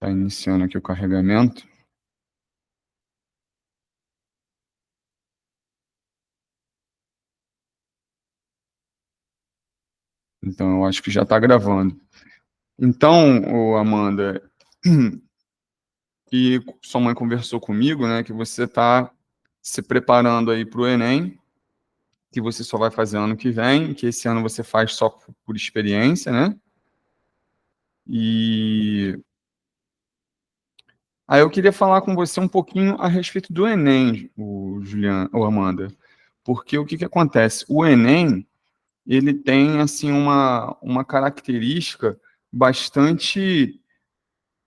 Está iniciando aqui o carregamento. Então, eu acho que já está gravando. Então, Amanda, que sua mãe conversou comigo, né, que você está se preparando aí para o Enem, que você só vai fazer ano que vem, que esse ano você faz só por experiência, né? E aí eu queria falar com você um pouquinho a respeito do Enem, o Juliano, ou Amanda, porque o que acontece? O Enem, ele tem assim uma característica bastante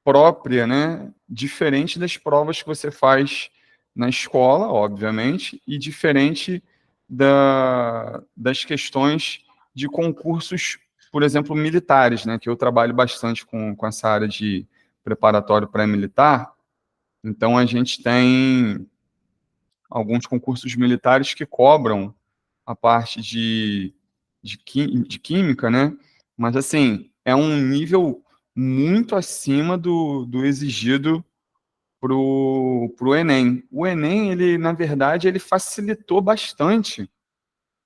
própria, né? Diferente das provas que você faz na escola, obviamente, e diferente das questões de concursos, por exemplo, militares, né? Que eu trabalho bastante com essa área de preparatório pré-militar. Então, a gente tem alguns concursos militares que cobram a parte de química, né? Mas, assim, é um nível muito acima do exigido pro Enem. O Enem, ele, na verdade, ele facilitou bastante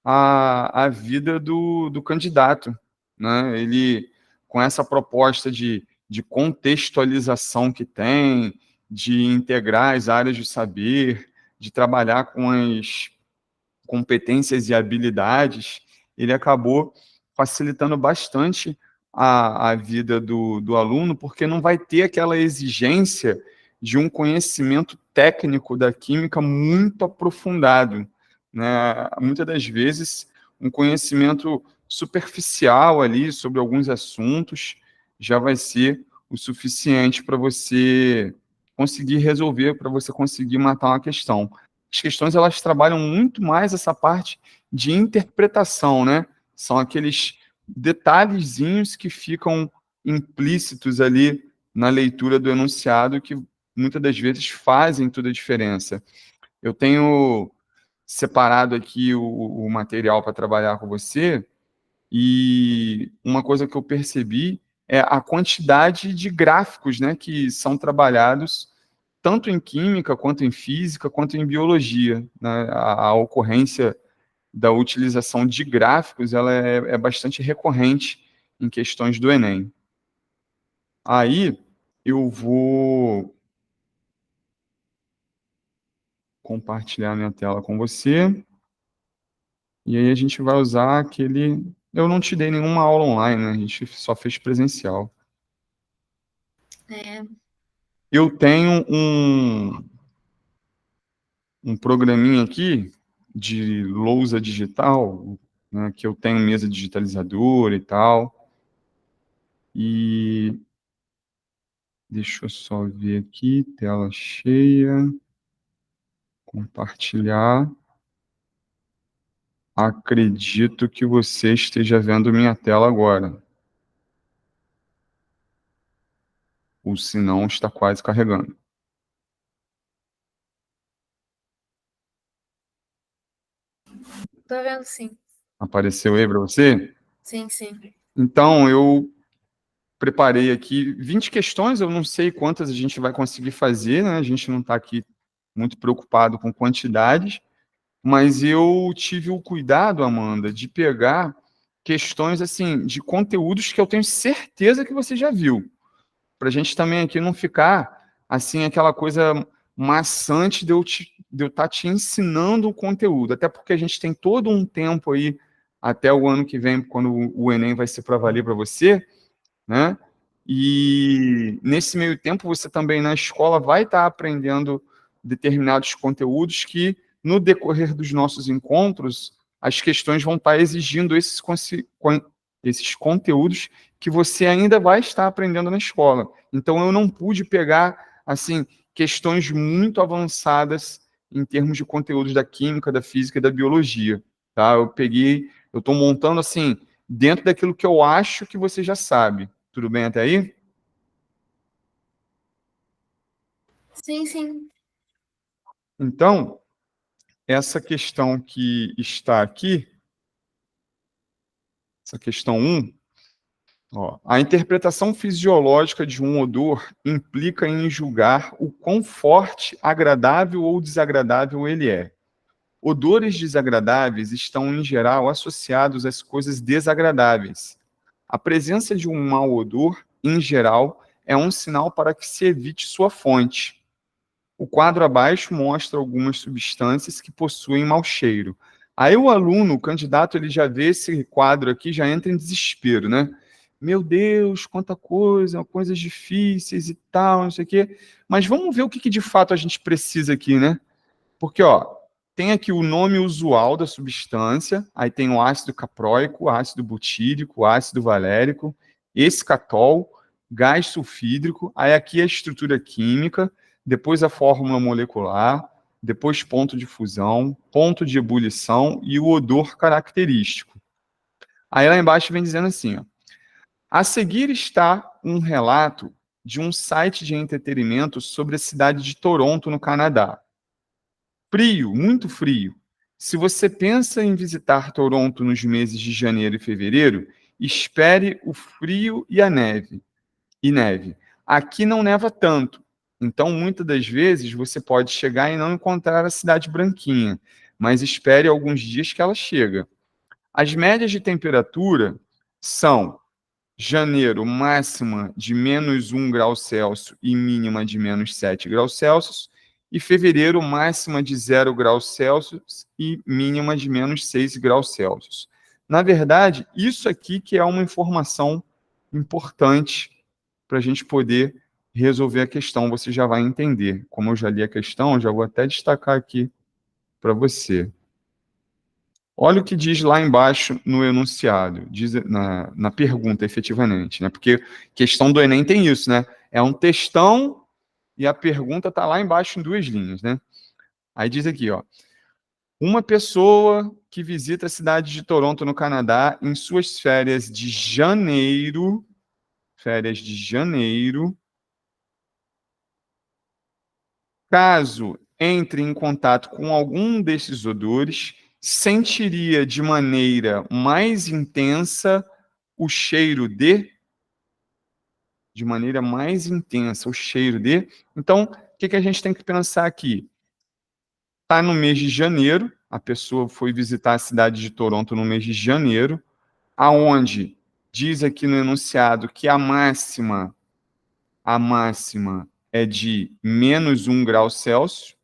a vida do candidato, né? Ele, com essa proposta de contextualização que tem, de integrar as áreas de saber, de trabalhar com as competências e habilidades, ele acabou facilitando bastante a vida do aluno, porque não vai ter aquela exigência de um conhecimento técnico da química muito aprofundado, né? Muitas das vezes, um conhecimento superficial ali sobre alguns assuntos já vai ser o suficiente para você conseguir resolver, para você conseguir matar uma questão. As questões, elas trabalham muito mais essa parte de interpretação, né? São aqueles detalhezinhos que ficam implícitos ali na leitura do enunciado que muitas das vezes fazem toda a diferença. Eu tenho separado aqui o material para trabalhar com você e uma coisa que eu percebi é a quantidade de gráficos, né, que são trabalhados tanto em química, quanto em física, quanto em biologia, né? A ocorrência da utilização de gráficos, ela é bastante recorrente em questões do Enem. Aí, eu vou compartilhar minha tela com você, e aí a gente vai usar aquele... Eu não te dei nenhuma aula online, né? A gente só fez presencial. É. Eu tenho um programinha aqui de lousa digital, né, que eu tenho mesa digitalizadora e tal. E deixa eu só ver aqui, tela cheia, compartilhar. Acredito que você esteja vendo minha tela agora. Ou se não, está quase carregando. Tô vendo, sim. Apareceu aí para você? Sim, sim. Então, eu preparei aqui 20 questões, eu não sei quantas a gente vai conseguir fazer, né? A gente não está aqui muito preocupado com quantidades, mas eu tive o cuidado, Amanda, de pegar questões assim de conteúdos que eu tenho certeza que você já viu, para a gente também aqui não ficar assim aquela coisa maçante de eu estar te ensinando o conteúdo, até porque a gente tem todo um tempo aí até o ano que vem, quando o Enem vai ser para valer para você, né? E nesse meio tempo você também na escola vai estar aprendendo determinados conteúdos que no decorrer dos nossos encontros as questões vão estar exigindo esses conteúdos que você ainda vai estar aprendendo na escola. Então eu não pude pegar assim questões muito avançadas em termos de conteúdos da química, da física e da biologia, tá? Eu estou montando assim dentro daquilo que eu acho que você já sabe. Tudo bem até aí? Sim, sim. Então, essa questão que está aqui, essa questão um, Ó, a interpretação fisiológica de um odor implica em julgar o quão forte, agradável ou desagradável ele é. Odores desagradáveis estão, em geral, associados às coisas desagradáveis. A presença de um mau odor, em geral, é um sinal para que se evite sua fonte. O quadro abaixo mostra algumas substâncias que possuem mau cheiro. Aí o aluno, o candidato, ele já vê esse quadro aqui, já entra em desespero, né? Meu Deus, quanta coisa, coisas difíceis e tal, não sei o quê. Mas vamos ver o que de fato a gente precisa aqui, né? Porque, ó, tem aqui o nome usual da substância, aí tem o ácido capróico, ácido butírico, ácido valérico, escatol, gás sulfídrico, aí aqui a estrutura química, depois a fórmula molecular, depois ponto de fusão, ponto de ebulição e o odor característico. Aí lá embaixo vem dizendo assim, ó, a seguir está um relato de um site de entretenimento sobre a cidade de Toronto, no Canadá. Frio, muito frio. Se você pensa em visitar Toronto nos meses de janeiro e fevereiro, espere o frio e a neve. E neve. Aqui não neva tanto. Então, muitas das vezes, você pode chegar e não encontrar a cidade branquinha, mas espere alguns dias que ela chega. As médias de temperatura são janeiro, máxima de -1 grau Celsius e mínima de -7 graus Celsius. E fevereiro, máxima de 0 graus Celsius e mínima de -6 graus Celsius. Na verdade, isso aqui que é uma informação importante para a gente poder resolver a questão. Você já vai entender. Como eu já li a questão, eu já vou até destacar aqui para você. Olha o que diz lá embaixo no enunciado, diz na pergunta, efetivamente, né? Porque questão do Enem tem isso, né? É um textão e a pergunta está lá embaixo em 2 linhas, né? Aí diz aqui, ó. Uma pessoa que visita a cidade de Toronto, no Canadá, em suas férias de janeiro, caso entre em contato com algum desses odores, sentiria de maneira mais intensa o cheiro de maneira mais intensa o cheiro de. Então, o que a gente tem que pensar aqui? Está no mês de janeiro, a pessoa foi visitar a cidade de Toronto no mês de janeiro, aonde diz aqui no enunciado que a máxima é de -1 grau Celsius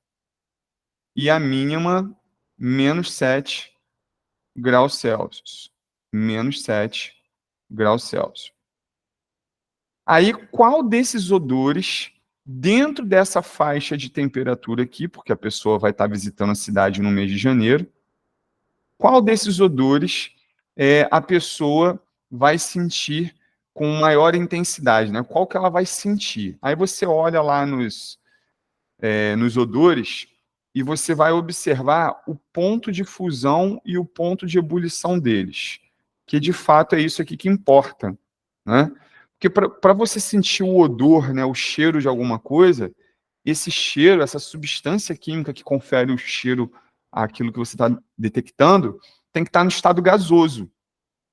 e a mínima -7 graus Celsius. -7 graus Celsius. Aí, qual desses odores, dentro dessa faixa de temperatura aqui, porque a pessoa vai estar visitando a cidade no mês de janeiro, qual desses odores a pessoa vai sentir com maior intensidade, né? Qual que ela vai sentir? Aí você olha lá nos odores e você vai observar o ponto de fusão e o ponto de ebulição deles, que de fato é isso aqui que importa, né? Porque para você sentir o odor, né, o cheiro de alguma coisa, esse cheiro, essa substância química que confere o cheiro àquilo que você está detectando, tem que estar no estado gasoso,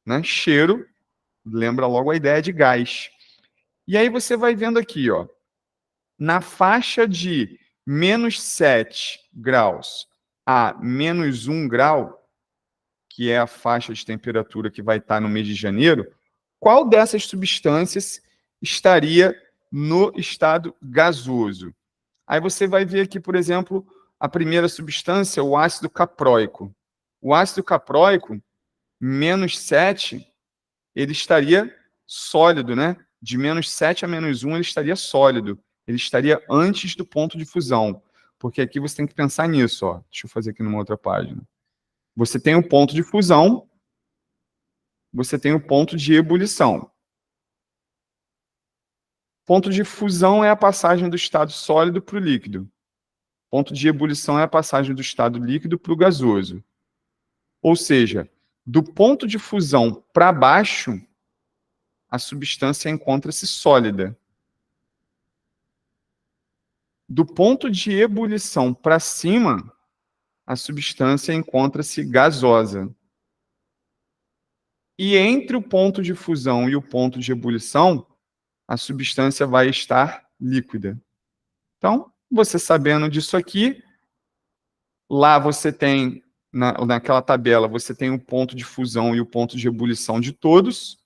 né? Cheiro, lembra logo a ideia de gás. E aí você vai vendo aqui, ó, na faixa de -7 graus a -1 grau, que é a faixa de temperatura que vai estar no mês de janeiro, qual dessas substâncias estaria no estado gasoso? Aí você vai ver aqui, por exemplo, a primeira substância, o ácido capróico. O ácido capróico, -7, ele estaria sólido, né? De -7 a -1, ele estaria sólido. Ele estaria antes do ponto de fusão. Porque aqui você tem que pensar nisso, ó. Deixa eu fazer aqui numa outra página. Você tem o ponto de fusão, você tem o ponto de ebulição. Ponto de fusão é a passagem do estado sólido para o líquido. Ponto de ebulição é a passagem do estado líquido para o gasoso. Ou seja, do ponto de fusão para baixo, a substância encontra-se sólida. Do ponto de ebulição para cima, a substância encontra-se gasosa. E entre o ponto de fusão e o ponto de ebulição, a substância vai estar líquida. Então, você sabendo disso aqui, lá você tem, naquela tabela, você tem o ponto de fusão e o ponto de ebulição de todos.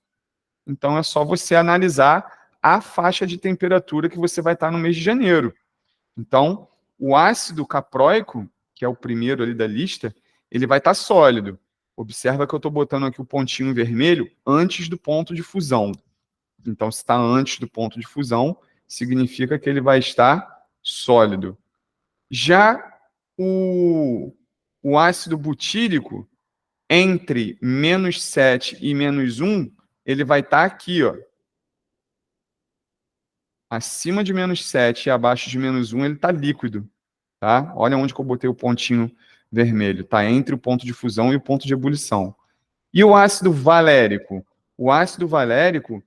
Então, é só você analisar a faixa de temperatura que você vai estar no mês de janeiro. Então, o ácido capróico, que é o primeiro ali da lista, ele vai estar sólido. Observa que eu estou botando aqui o pontinho vermelho antes do ponto de fusão. Então, se está antes do ponto de fusão, significa que ele vai estar sólido. Já o ácido butírico, entre -7 e -1, ele vai estar aqui, ó. Acima de -7 e abaixo de -1, ele está líquido. Tá? Olha onde que eu botei o pontinho vermelho. Está entre o ponto de fusão e o ponto de ebulição. E o ácido valérico? O ácido valérico,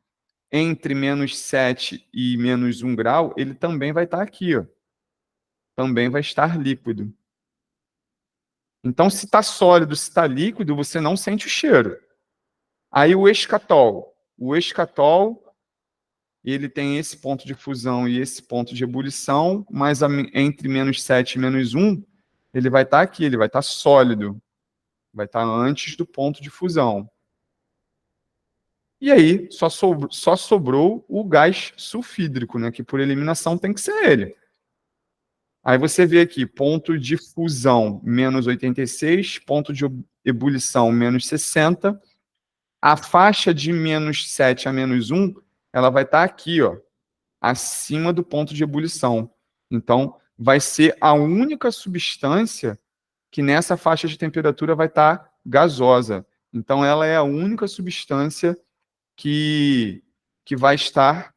entre -7 e -1 grau, ele também vai estar aqui, ó. Também vai estar líquido. Então, se está sólido, se está líquido, você não sente o cheiro. Aí o escatol. O escatol, ele tem esse ponto de fusão e esse ponto de ebulição, mas entre -7 e -1, ele vai estar aqui, ele vai estar sólido. Vai estar antes do ponto de fusão. E aí, só sobrou o gás sulfídrico, né? Que por eliminação tem que ser ele. Aí você vê aqui, ponto de fusão, -86, ponto de ebulição, -60. A faixa de -7 a -1, ela vai estar aqui, ó, acima do ponto de ebulição. Então, vai ser a única substância que nessa faixa de temperatura vai estar gasosa. Então, ela é a única substância que vai estar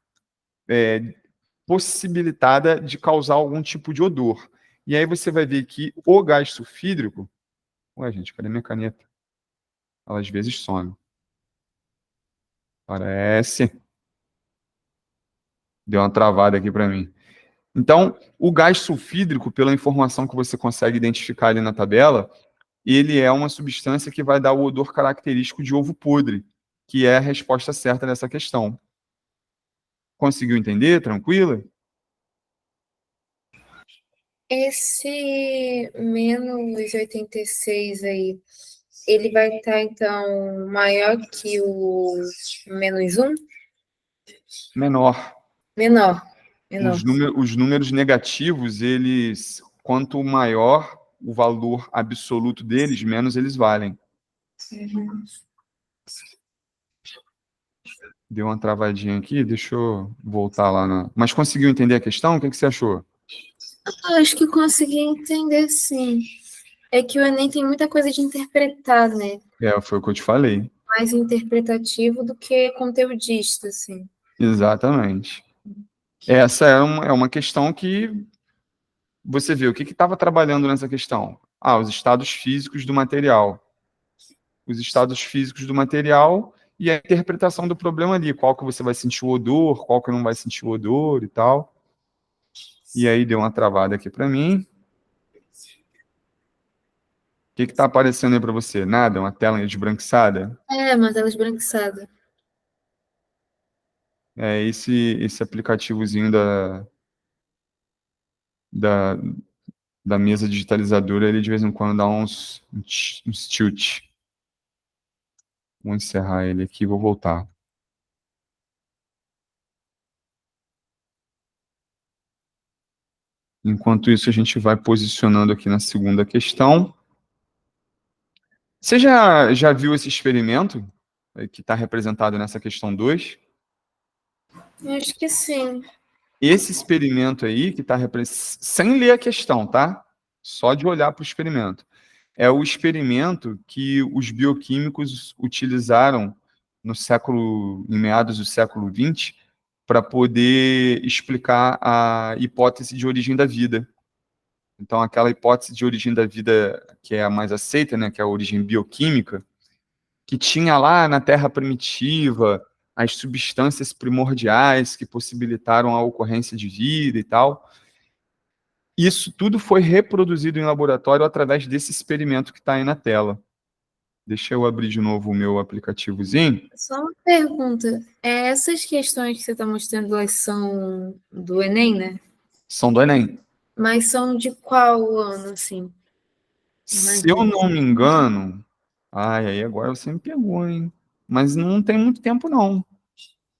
possibilitada de causar algum tipo de odor. E aí você vai ver que o gás sulfídrico... Ué, gente, cadê minha caneta? Ela às vezes some. Parece. Deu uma travada aqui para mim. Então, o gás sulfídrico, pela informação que você consegue identificar ali na tabela, ele é uma substância que vai dar o odor característico de ovo podre, que é a resposta certa dessa questão. Conseguiu entender? Tranquila? Esse -86 aí, ele vai estar, então, maior que o -1? Menor. Menor. Menor. Os números negativos, eles, quanto maior o valor absoluto deles, menos eles valem. Uhum. Deu uma travadinha aqui, deixa eu voltar lá na... Mas conseguiu entender a questão? O que você achou? Acho que consegui entender, sim. É que o Enem tem muita coisa de interpretar, né? Foi o que eu te falei. Mais interpretativo do que conteudista, assim. Exatamente. Essa é uma questão que você vê. O que estava trabalhando nessa questão? Os estados físicos do material. Os estados físicos do material e a interpretação do problema ali. Qual que você vai sentir o odor, qual que não vai sentir o odor e tal. E aí deu uma travada aqui para mim. O que está aparecendo aí para você? Nada? Uma tela esbranquiçada? Uma tela esbranquiçada. É esse aplicativozinho da, da mesa digitalizadora, ele de vez em quando dá uns tilt. Vou encerrar ele aqui e vou voltar. Enquanto isso, a gente vai posicionando aqui na segunda questão. Você já viu esse experimento que está representado nessa questão 2? Acho que sim. Esse experimento aí, que está representado, sem ler a questão, tá? Só de olhar para o experimento. É o experimento que os bioquímicos utilizaram em meados do século XX, para poder explicar a hipótese de origem da vida. Então, aquela hipótese de origem da vida que é a mais aceita, né, que é a origem bioquímica, que tinha lá na Terra primitiva as substâncias primordiais que possibilitaram a ocorrência de vida e tal. Isso tudo foi reproduzido em laboratório através desse experimento que está aí na tela. Deixa eu abrir de novo o meu aplicativozinho. Só uma pergunta. Essas questões que você está mostrando, elas são do Enem, né? São do Enem. Mas são de qual ano, assim? Se eu Imagina. não me engano. Ai, aí agora você me pegou, hein? Mas não tem muito tempo, não.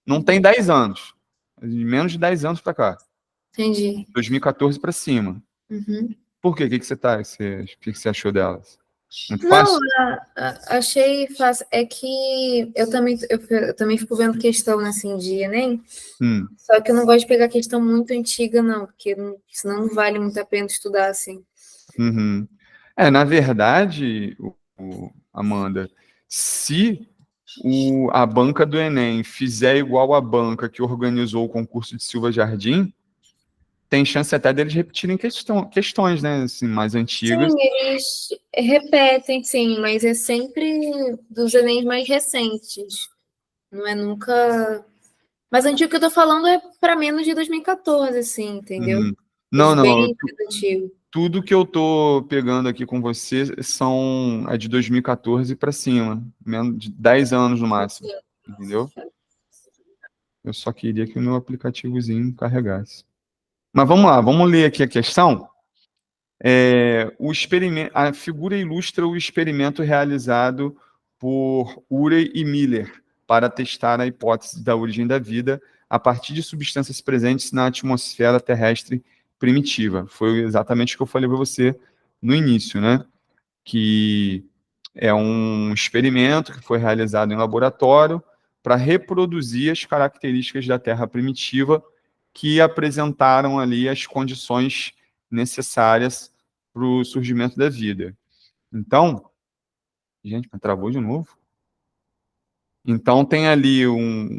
Não tem 10 anos. De menos de 10 anos para cá. Entendi. 2014 para cima. Uhum. Por quê? O que você achou delas? Muito Não, fácil? achei fácil. É que eu também fico vendo questão assim de Enem, Hum, só que eu não gosto de pegar questão muito antiga, não, porque senão não vale muito a pena estudar assim. uhum. Na verdade, Amanda, se a banca do Enem fizer igual a banca que organizou o concurso de Silva Jardim, tem chance até deles repetirem questões, né, assim, mais antigas. Sim, eles repetem, sim, mas é sempre dos Enems mais recentes. Não é nunca. Mas antigo que eu tô falando é para menos de 2014, assim, entendeu? Uhum. Não, Os não, bem mais antigos. tudo que eu tô pegando aqui com você é de 2014 para cima, menos de 10 anos no máximo, entendeu? Eu só queria que o meu aplicativozinho carregasse. Mas vamos lá, vamos ler aqui a questão. A figura ilustra o experimento realizado por Urey e Miller para testar a hipótese da origem da vida a partir de substâncias presentes na atmosfera terrestre primitiva. Foi exatamente o que eu falei para você no início, né? Que é um experimento que foi realizado em laboratório para reproduzir as características da Terra primitiva que apresentaram ali as condições necessárias para o surgimento da vida. Então, gente, mas travou de novo. Então tem ali um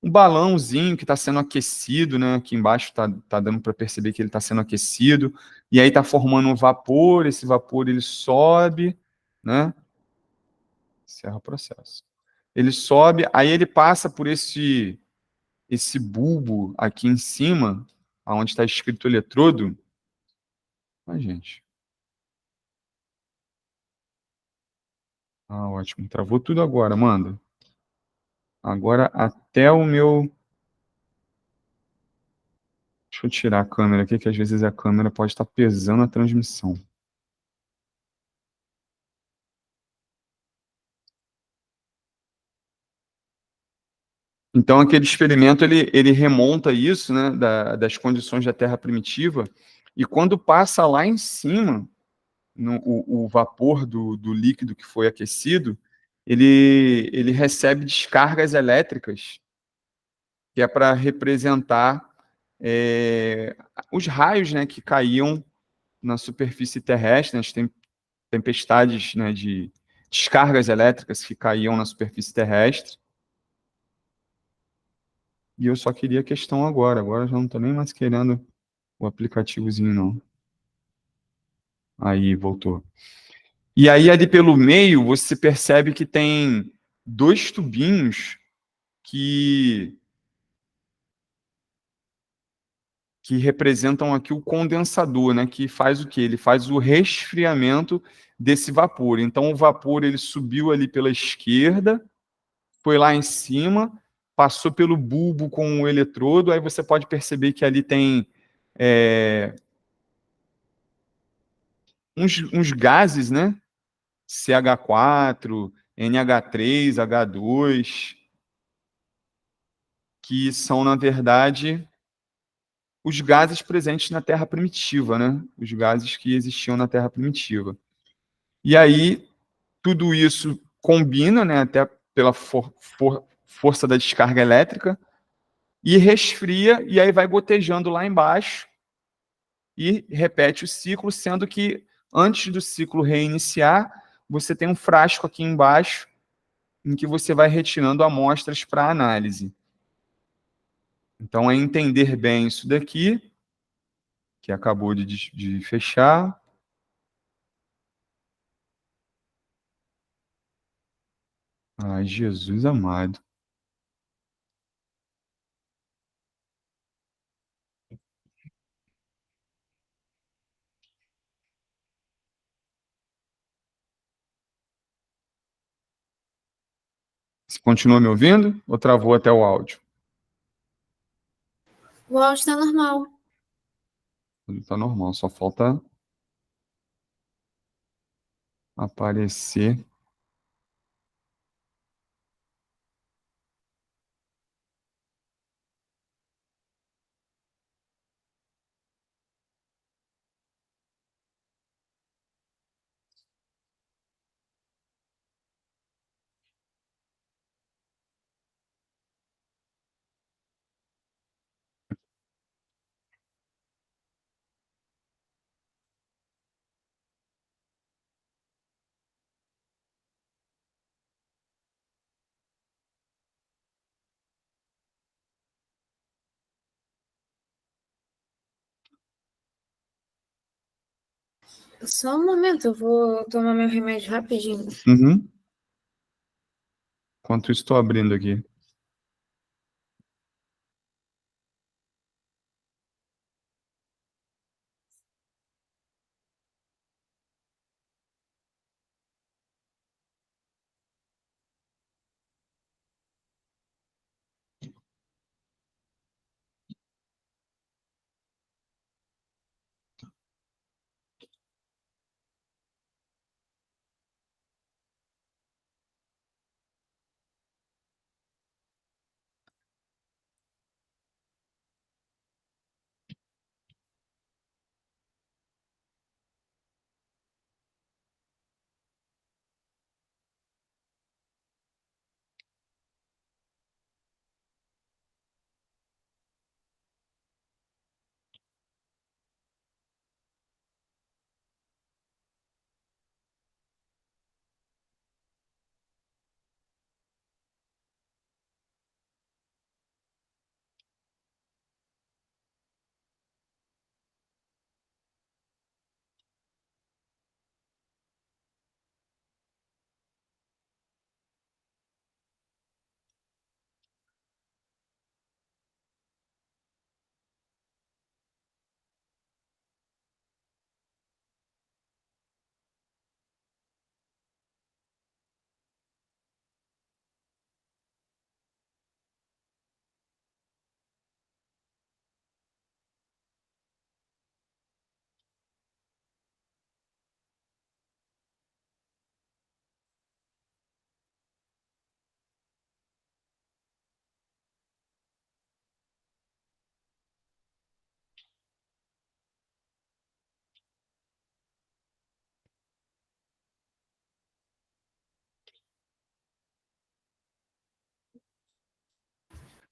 balãozinho que está sendo aquecido, né? Aqui embaixo tá dando para perceber que ele está sendo aquecido, e aí está formando um vapor, esse vapor ele sobe, né? Encerra o processo. Ele sobe, aí ele passa por esse bulbo aqui em cima, aonde está escrito eletrodo. Ai, gente. Ah, ótimo. Travou tudo agora, Amanda. Agora até o meu. Deixa eu tirar a câmera aqui, que às vezes a câmera pode estar pesando a transmissão. Então, aquele experimento, ele remonta isso, né, das condições da Terra primitiva, e quando passa lá em cima, o vapor do líquido que foi aquecido, ele recebe descargas elétricas, que é para representar é, os raios, né, que caíam na superfície terrestre, nas tempestades, né, de descargas elétricas que caíam na superfície terrestre. E eu só queria a questão agora. Agora eu já não estou nem mais querendo o aplicativozinho, não. Aí, voltou. E aí, ali pelo meio, você percebe que tem dois tubinhos que, que representam aqui o condensador, né? Que faz o quê? Ele faz o resfriamento desse vapor. Então, o vapor ele subiu ali pela esquerda, foi lá em cima, passou pelo bulbo com o eletrodo, aí você pode perceber que ali tem é, uns gases, né? CH4, NH3, H2, que são, na verdade, os gases presentes na Terra primitiva, né? Os gases que existiam na Terra primitiva. E aí, tudo isso combina, né? Até pela força da descarga elétrica, e resfria, e aí vai gotejando lá embaixo, e repete o ciclo, sendo que antes do ciclo reiniciar, você tem um frasco aqui embaixo em que você vai retirando amostras para análise. Então, é entender bem isso daqui, que acabou de fechar. Ai, Jesus amado. Você continua me ouvindo ou travou até o áudio? O áudio está normal. Está normal, só falta aparecer. Só um momento, eu vou tomar meu remédio rapidinho. Uhum. Enquanto isso, estou abrindo aqui.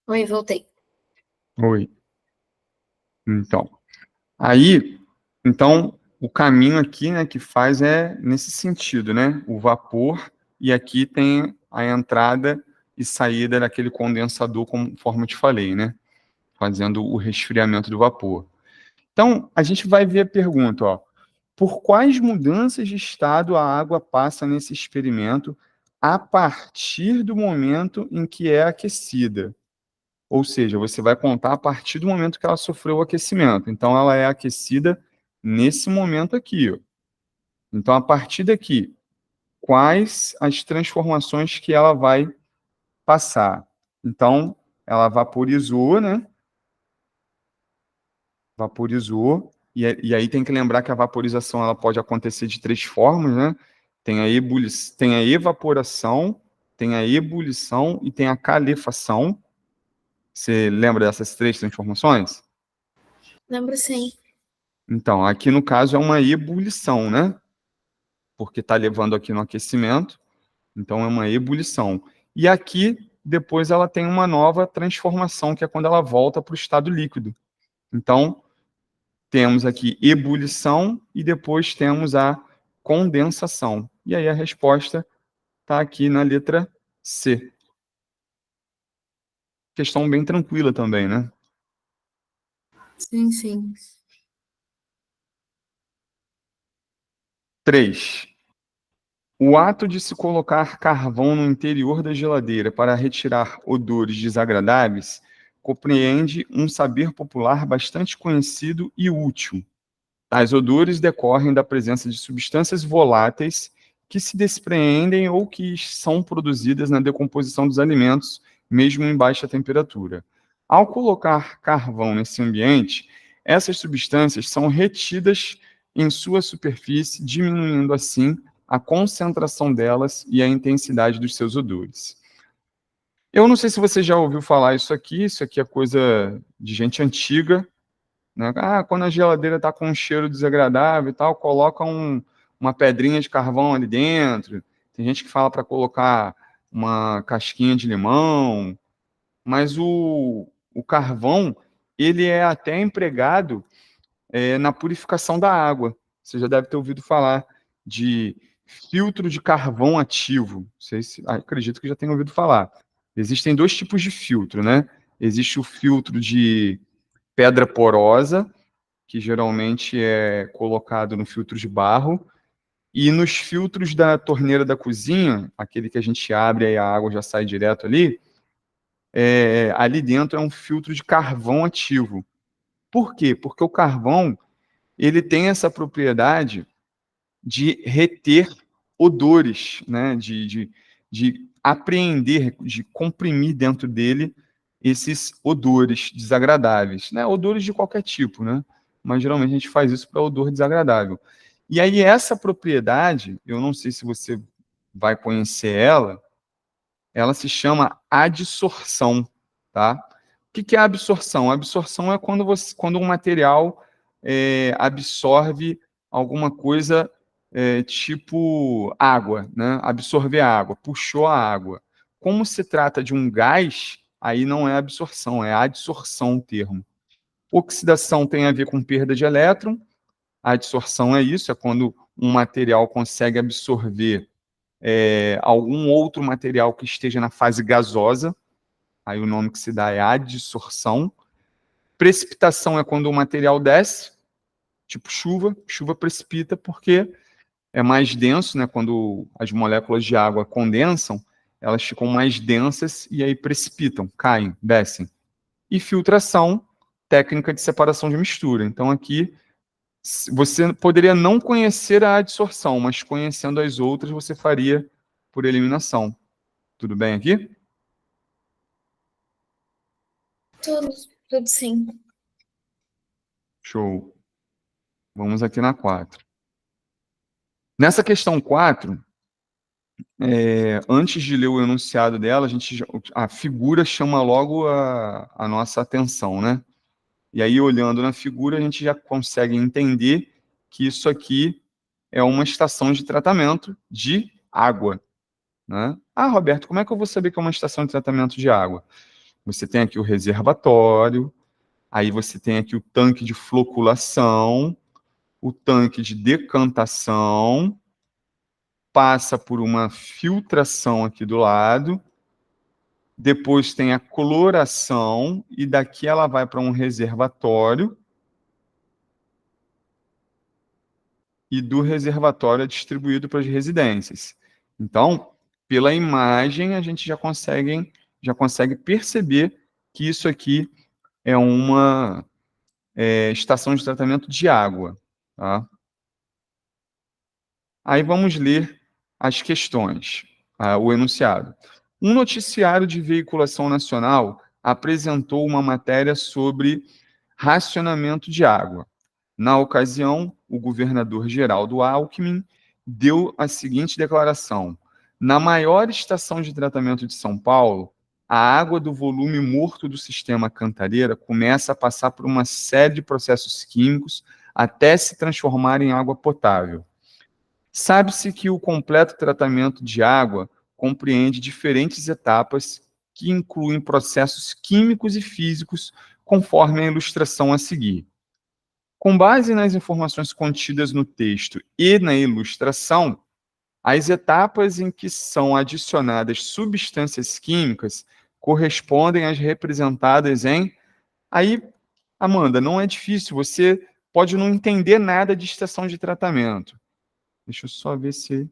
Oi, voltei. Oi. Então, aí, então, o caminho aqui, né, que faz é nesse sentido, né? O vapor, e aqui tem a entrada e saída daquele condensador, conforme eu te falei, né? Fazendo o resfriamento do vapor. Então, a gente vai ver a pergunta, ó. Por quais mudanças de estado a água passa nesse experimento a partir do momento em que é aquecida? Ou seja, você vai contar a partir do momento que ela sofreu o aquecimento. Então, ela é aquecida nesse momento aqui, ó. Então, a partir daqui, quais as transformações que ela vai passar? Então, ela vaporizou, né? Vaporizou, e aí tem que lembrar que a vaporização ela pode acontecer de três formas, né? Tem a evaporação, tem a ebulição e tem a calefação. Você lembra dessas três transformações? Lembro sim. Então, aqui no caso é uma ebulição, né? Porque está levando aqui no aquecimento, então é uma ebulição. E aqui, depois, ela tem uma nova transformação, que é quando ela volta para o estado líquido. Então, temos aqui ebulição e depois temos a condensação. E aí a resposta está aqui na letra C. Questão bem tranquila também, né? Sim, sim. 3. O ato de se colocar carvão no interior da geladeira para retirar odores desagradáveis compreende um saber popular bastante conhecido e útil. Tais odores decorrem da presença de substâncias voláteis que se despreendem ou que são produzidas na decomposição dos alimentos, mesmo em baixa temperatura. Ao colocar carvão nesse ambiente, essas substâncias são retidas em sua superfície, diminuindo assim a concentração delas e a intensidade dos seus odores. Eu não sei se você já ouviu falar isso aqui é coisa de gente antiga, né? Quando a geladeira está com um cheiro desagradável e tal, coloca uma pedrinha de carvão ali dentro. Tem gente que fala para colocar uma casquinha de limão, mas o carvão, ele é até empregado na purificação da água. Você já deve ter ouvido falar de filtro de carvão ativo. Não sei se, acredito que já tenha ouvido falar. Existem dois tipos de filtro, né? Existe o filtro de pedra porosa, que geralmente é colocado no filtro de barro, e nos filtros da torneira da cozinha, aquele que a gente abre e a água já sai direto ali, ali dentro é um filtro de carvão ativo. Por quê? Porque o carvão, ele tem essa propriedade de reter odores, né? De apreender, de comprimir dentro dele esses odores desagradáveis, né? Odores de qualquer tipo, né? Mas geralmente a gente faz isso para odor desagradável. E aí essa propriedade, eu não sei se você vai conhecer ela se chama adsorção, tá? O que é a absorção? A absorção é quando um material absorve alguma coisa tipo água, né? Absorver a água, puxou a água. Como se trata de um gás, aí não é absorção, é adsorção o termo. Oxidação tem a ver com perda de elétron, a adsorção é isso, é quando um material consegue absorver algum outro material que esteja na fase gasosa, aí o nome que se dá é adsorção. Precipitação é quando o material desce, tipo chuva precipita porque é mais denso, né? Quando as moléculas de água condensam, elas ficam mais densas e aí precipitam, caem, descem. E filtração, técnica de separação de mistura. Então aqui você poderia não conhecer a adsorção, mas conhecendo as outras você faria por eliminação. Tudo bem aqui? Tudo sim. Show. Vamos aqui na 4. Nessa questão 4, antes de ler o enunciado dela, a figura chama logo a nossa atenção, né? E aí, olhando na figura, a gente já consegue entender que isso aqui é uma estação de tratamento de água, né? Roberto, como é que eu vou saber que é uma estação de tratamento de água? Você tem aqui o reservatório, aí você tem aqui o tanque de floculação, o tanque de decantação, passa por uma filtração aqui do lado, depois tem a cloração, e daqui ela vai para um reservatório, e do reservatório é distribuído para as residências. Então, pela imagem, a gente já consegue perceber que isso aqui é uma estação de tratamento de água. Tá? Aí vamos ler as questões, o enunciado. Um noticiário de veiculação nacional apresentou uma matéria sobre racionamento de água. Na ocasião, o governador Geraldo Alckmin deu a seguinte declaração: na maior estação de tratamento de São Paulo, a água do volume morto do sistema Cantareira começa a passar por uma série de processos químicos até se transformar em água potável. Sabe-se que o completo tratamento de água compreende diferentes etapas que incluem processos químicos e físicos, conforme a ilustração a seguir. Com base nas informações contidas no texto e na ilustração, as etapas em que são adicionadas substâncias químicas correspondem às representadas em... Aí, Amanda, não é difícil, você pode não entender nada de estação de tratamento. Deixa eu só ver se...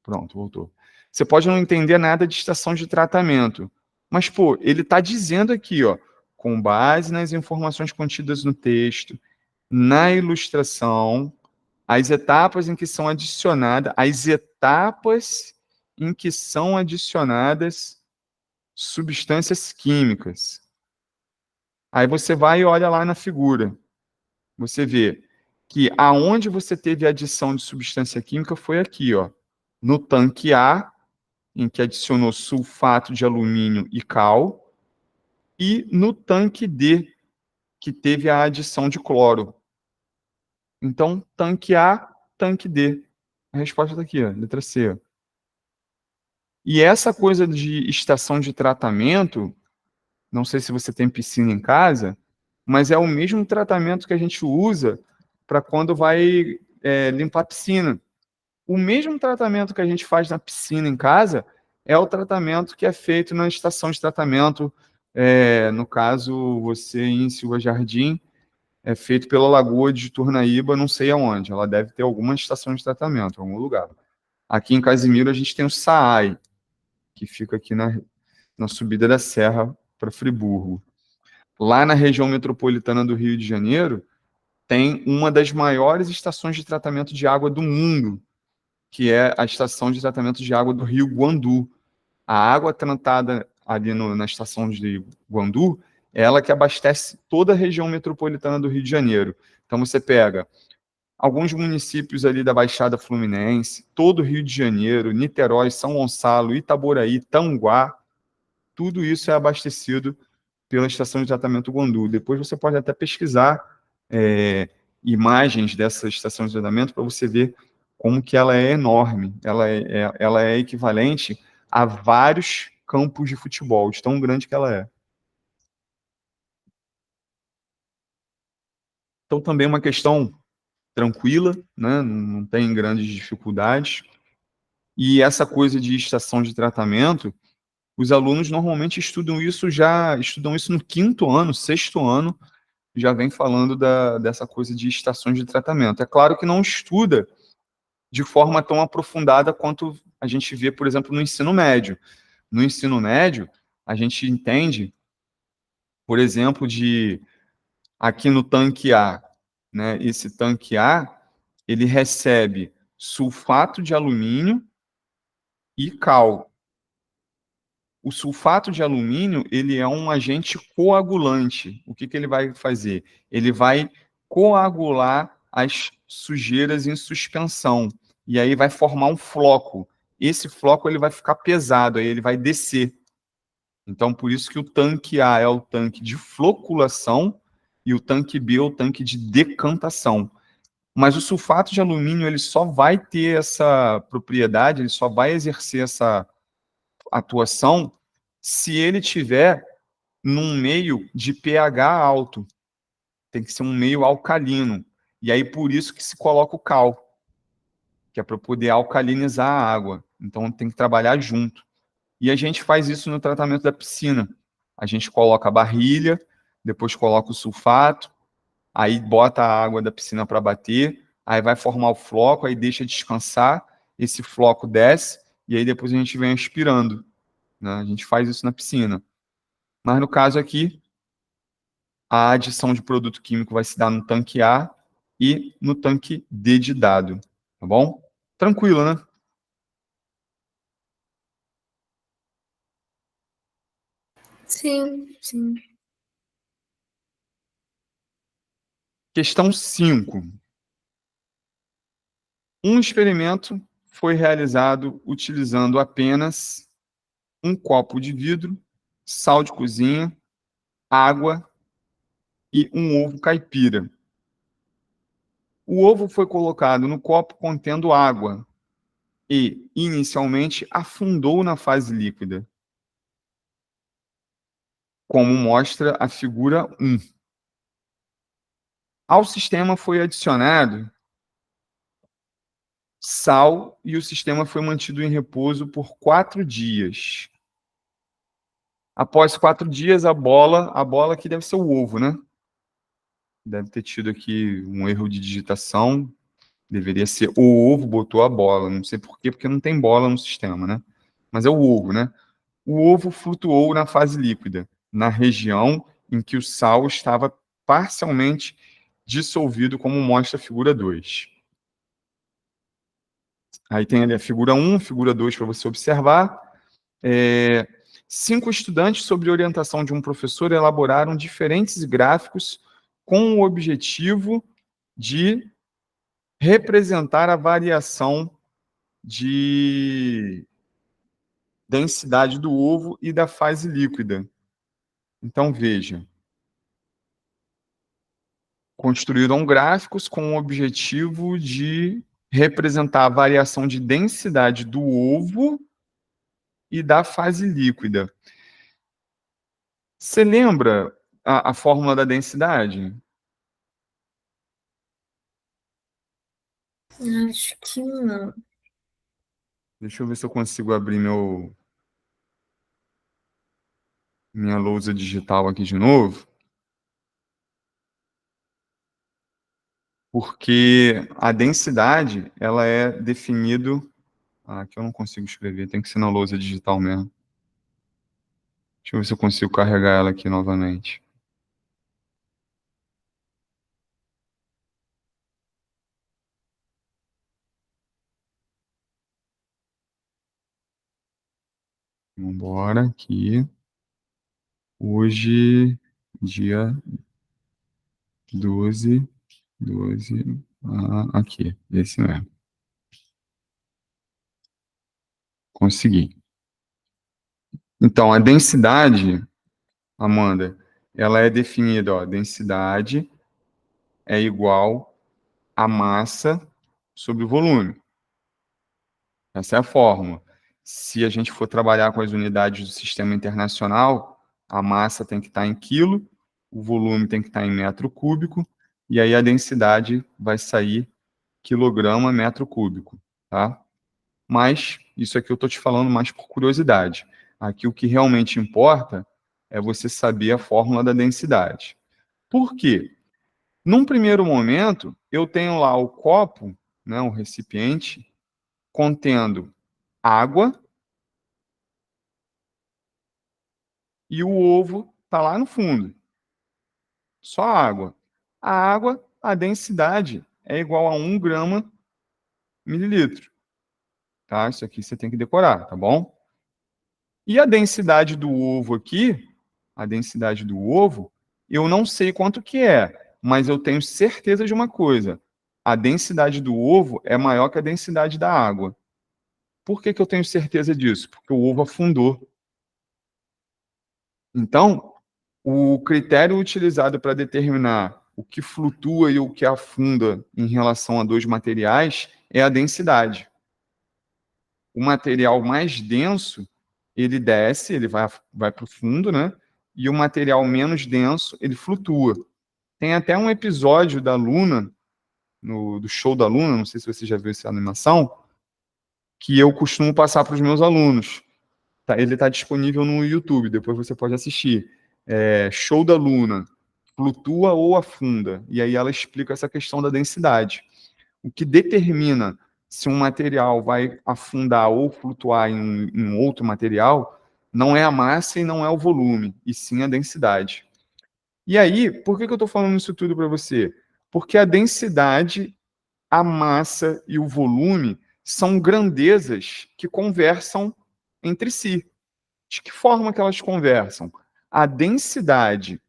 Pronto, voltou. Você pode não entender nada de estação de tratamento, mas, pô, ele está dizendo aqui, ó, com base nas informações contidas no texto, na ilustração, as etapas em que são adicionadas substâncias químicas. Aí você vai e olha lá na figura. Você vê que aonde você teve a adição de substância química foi aqui, ó, no tanque A, em que adicionou sulfato de alumínio e cal, e no tanque D, que teve a adição de cloro. Então, tanque A, tanque D. A resposta está aqui, ó, letra C. E essa coisa de estação de tratamento, não sei se você tem piscina em casa, mas é o mesmo tratamento que a gente usa para quando vai limpar a piscina. O mesmo tratamento que a gente faz na piscina em casa é o tratamento que é feito na estação de tratamento. No caso, você em Silva Jardim, é feito pela Lagoa de Turnaíba, não sei aonde. Ela deve ter alguma estação de tratamento, em algum lugar. Aqui em Casimiro, a gente tem o SAAI, que fica aqui na subida da serra para Friburgo. Lá na região metropolitana do Rio de Janeiro, tem uma das maiores estações de tratamento de água do mundo, que é a estação de tratamento de água do Rio Guandu. A água tratada ali na estação de Guandu, é ela que abastece toda a região metropolitana do Rio de Janeiro. Então você pega alguns municípios ali da Baixada Fluminense, todo o Rio de Janeiro, Niterói, São Gonçalo, Itaboraí, Tanguá, tudo isso é abastecido pela estação de tratamento Guandu. Depois você pode até pesquisar imagens dessa estação de tratamento para você ver como que ela é enorme. Ela é equivalente a vários campos de futebol, de tão grande que ela é. Então, também é uma questão tranquila, né? Não tem grandes dificuldades. E essa coisa de estação de tratamento, os alunos normalmente estudam isso no quinto ano, sexto ano, já vem falando dessa coisa de estações de tratamento. É claro que não estuda de forma tão aprofundada quanto a gente vê, por exemplo, no ensino médio. No ensino médio, a gente entende, por exemplo, aqui no tanque A, né? Esse tanque A, ele recebe sulfato de alumínio e cal. O sulfato de alumínio, ele é um agente coagulante. O que ele vai fazer? Ele vai coagular as sujeiras em suspensão. E aí vai formar um floco. Esse floco ele vai ficar pesado, aí ele vai descer. Então, por isso que o tanque A é o tanque de floculação e o tanque B é o tanque de decantação. Mas o sulfato de alumínio ele só vai ter essa propriedade, ele só vai exercer essa atuação se ele tiver num meio de pH alto. Tem que ser um meio alcalino. E aí por isso que se coloca o cal, que é para poder alcalinizar a água. Então tem que trabalhar junto. E a gente faz isso no tratamento da piscina. A gente coloca a barrilha, depois coloca o sulfato, aí bota a água da piscina para bater, aí vai formar o floco, aí deixa descansar, esse floco desce, e aí depois a gente vem aspirando. Né? A gente faz isso na piscina. Mas no caso aqui, a adição de produto químico vai se dar no tanque A e no tanque D de dado. Tá bom? Tranquilo, né? Sim, sim. Questão 5. Um experimento foi realizado utilizando apenas um copo de vidro, sal de cozinha, água e um ovo caipira. O ovo foi colocado no copo contendo água e, inicialmente, afundou na fase líquida, como mostra a figura 1. Ao sistema foi adicionado sal e o sistema foi mantido em repouso por 4 dias. Após 4 dias, a bola aqui deve ser o ovo, né? Deve ter tido aqui um erro de digitação. Deveria ser o ovo botou a bola. Não sei por quê, porque não tem bola no sistema, né? Mas é o ovo, né? O ovo flutuou na fase líquida, na região em que o sal estava parcialmente dissolvido, como mostra a figura 2. Aí tem ali a figura 1, figura 2 para você observar. 5 estudantes, sob orientação de um professor, elaboraram diferentes gráficos com o objetivo de representar a variação de densidade do ovo e da fase líquida. Então, veja. Construíram gráficos com o objetivo de representar a variação de densidade do ovo e da fase líquida. Você lembra a fórmula da densidade? Acho que não. Deixa eu ver se eu consigo abrir minha lousa digital aqui de novo. Porque a densidade, ela é definida... aqui eu não consigo escrever, tem que ser na lousa digital mesmo. Deixa eu ver se eu consigo carregar ela aqui novamente. Vamos embora aqui. Hoje, dia 12, aqui, esse mesmo. Consegui. Então, a densidade, Amanda, ela é definida, ó, densidade é igual a massa sobre o volume. Essa é a fórmula. Se a gente for trabalhar com as unidades do sistema internacional, a massa tem que estar em quilo, o volume tem que estar em metro cúbico, e aí a densidade vai sair quilograma metro cúbico, tá? Mas isso aqui eu estou te falando mais por curiosidade. Aqui o que realmente importa é você saber a fórmula da densidade. Por quê? Num primeiro momento, eu tenho lá o copo, né, o recipiente, contendo água e o ovo está lá no fundo. Só água. A água, a densidade é igual a 1 grama mililitro. Tá? Isso aqui você tem que decorar, tá bom? E a densidade do ovo aqui, a densidade do ovo, eu não sei quanto que é, mas eu tenho certeza de uma coisa. A densidade do ovo é maior que a densidade da água. Por que eu tenho certeza disso? Porque o ovo afundou. Então, o critério utilizado para determinar o que flutua e o que afunda em relação a dois materiais é a densidade. O material mais denso, ele desce, ele vai para o fundo, né? E o material menos denso, ele flutua. Tem até um episódio da Luna, do show da Luna, não sei se você já viu essa animação, que eu costumo passar para os meus alunos. Tá, ele está disponível no YouTube, depois você pode assistir. Show da Luna, flutua ou afunda. E aí ela explica essa questão da densidade. O que determina se um material vai afundar ou flutuar em outro material não é a massa e não é o volume, e sim a densidade. E aí, por que eu estou falando isso tudo para você? Porque a densidade, a massa e o volume são grandezas que conversam entre si. De que forma que elas conversam? A densidade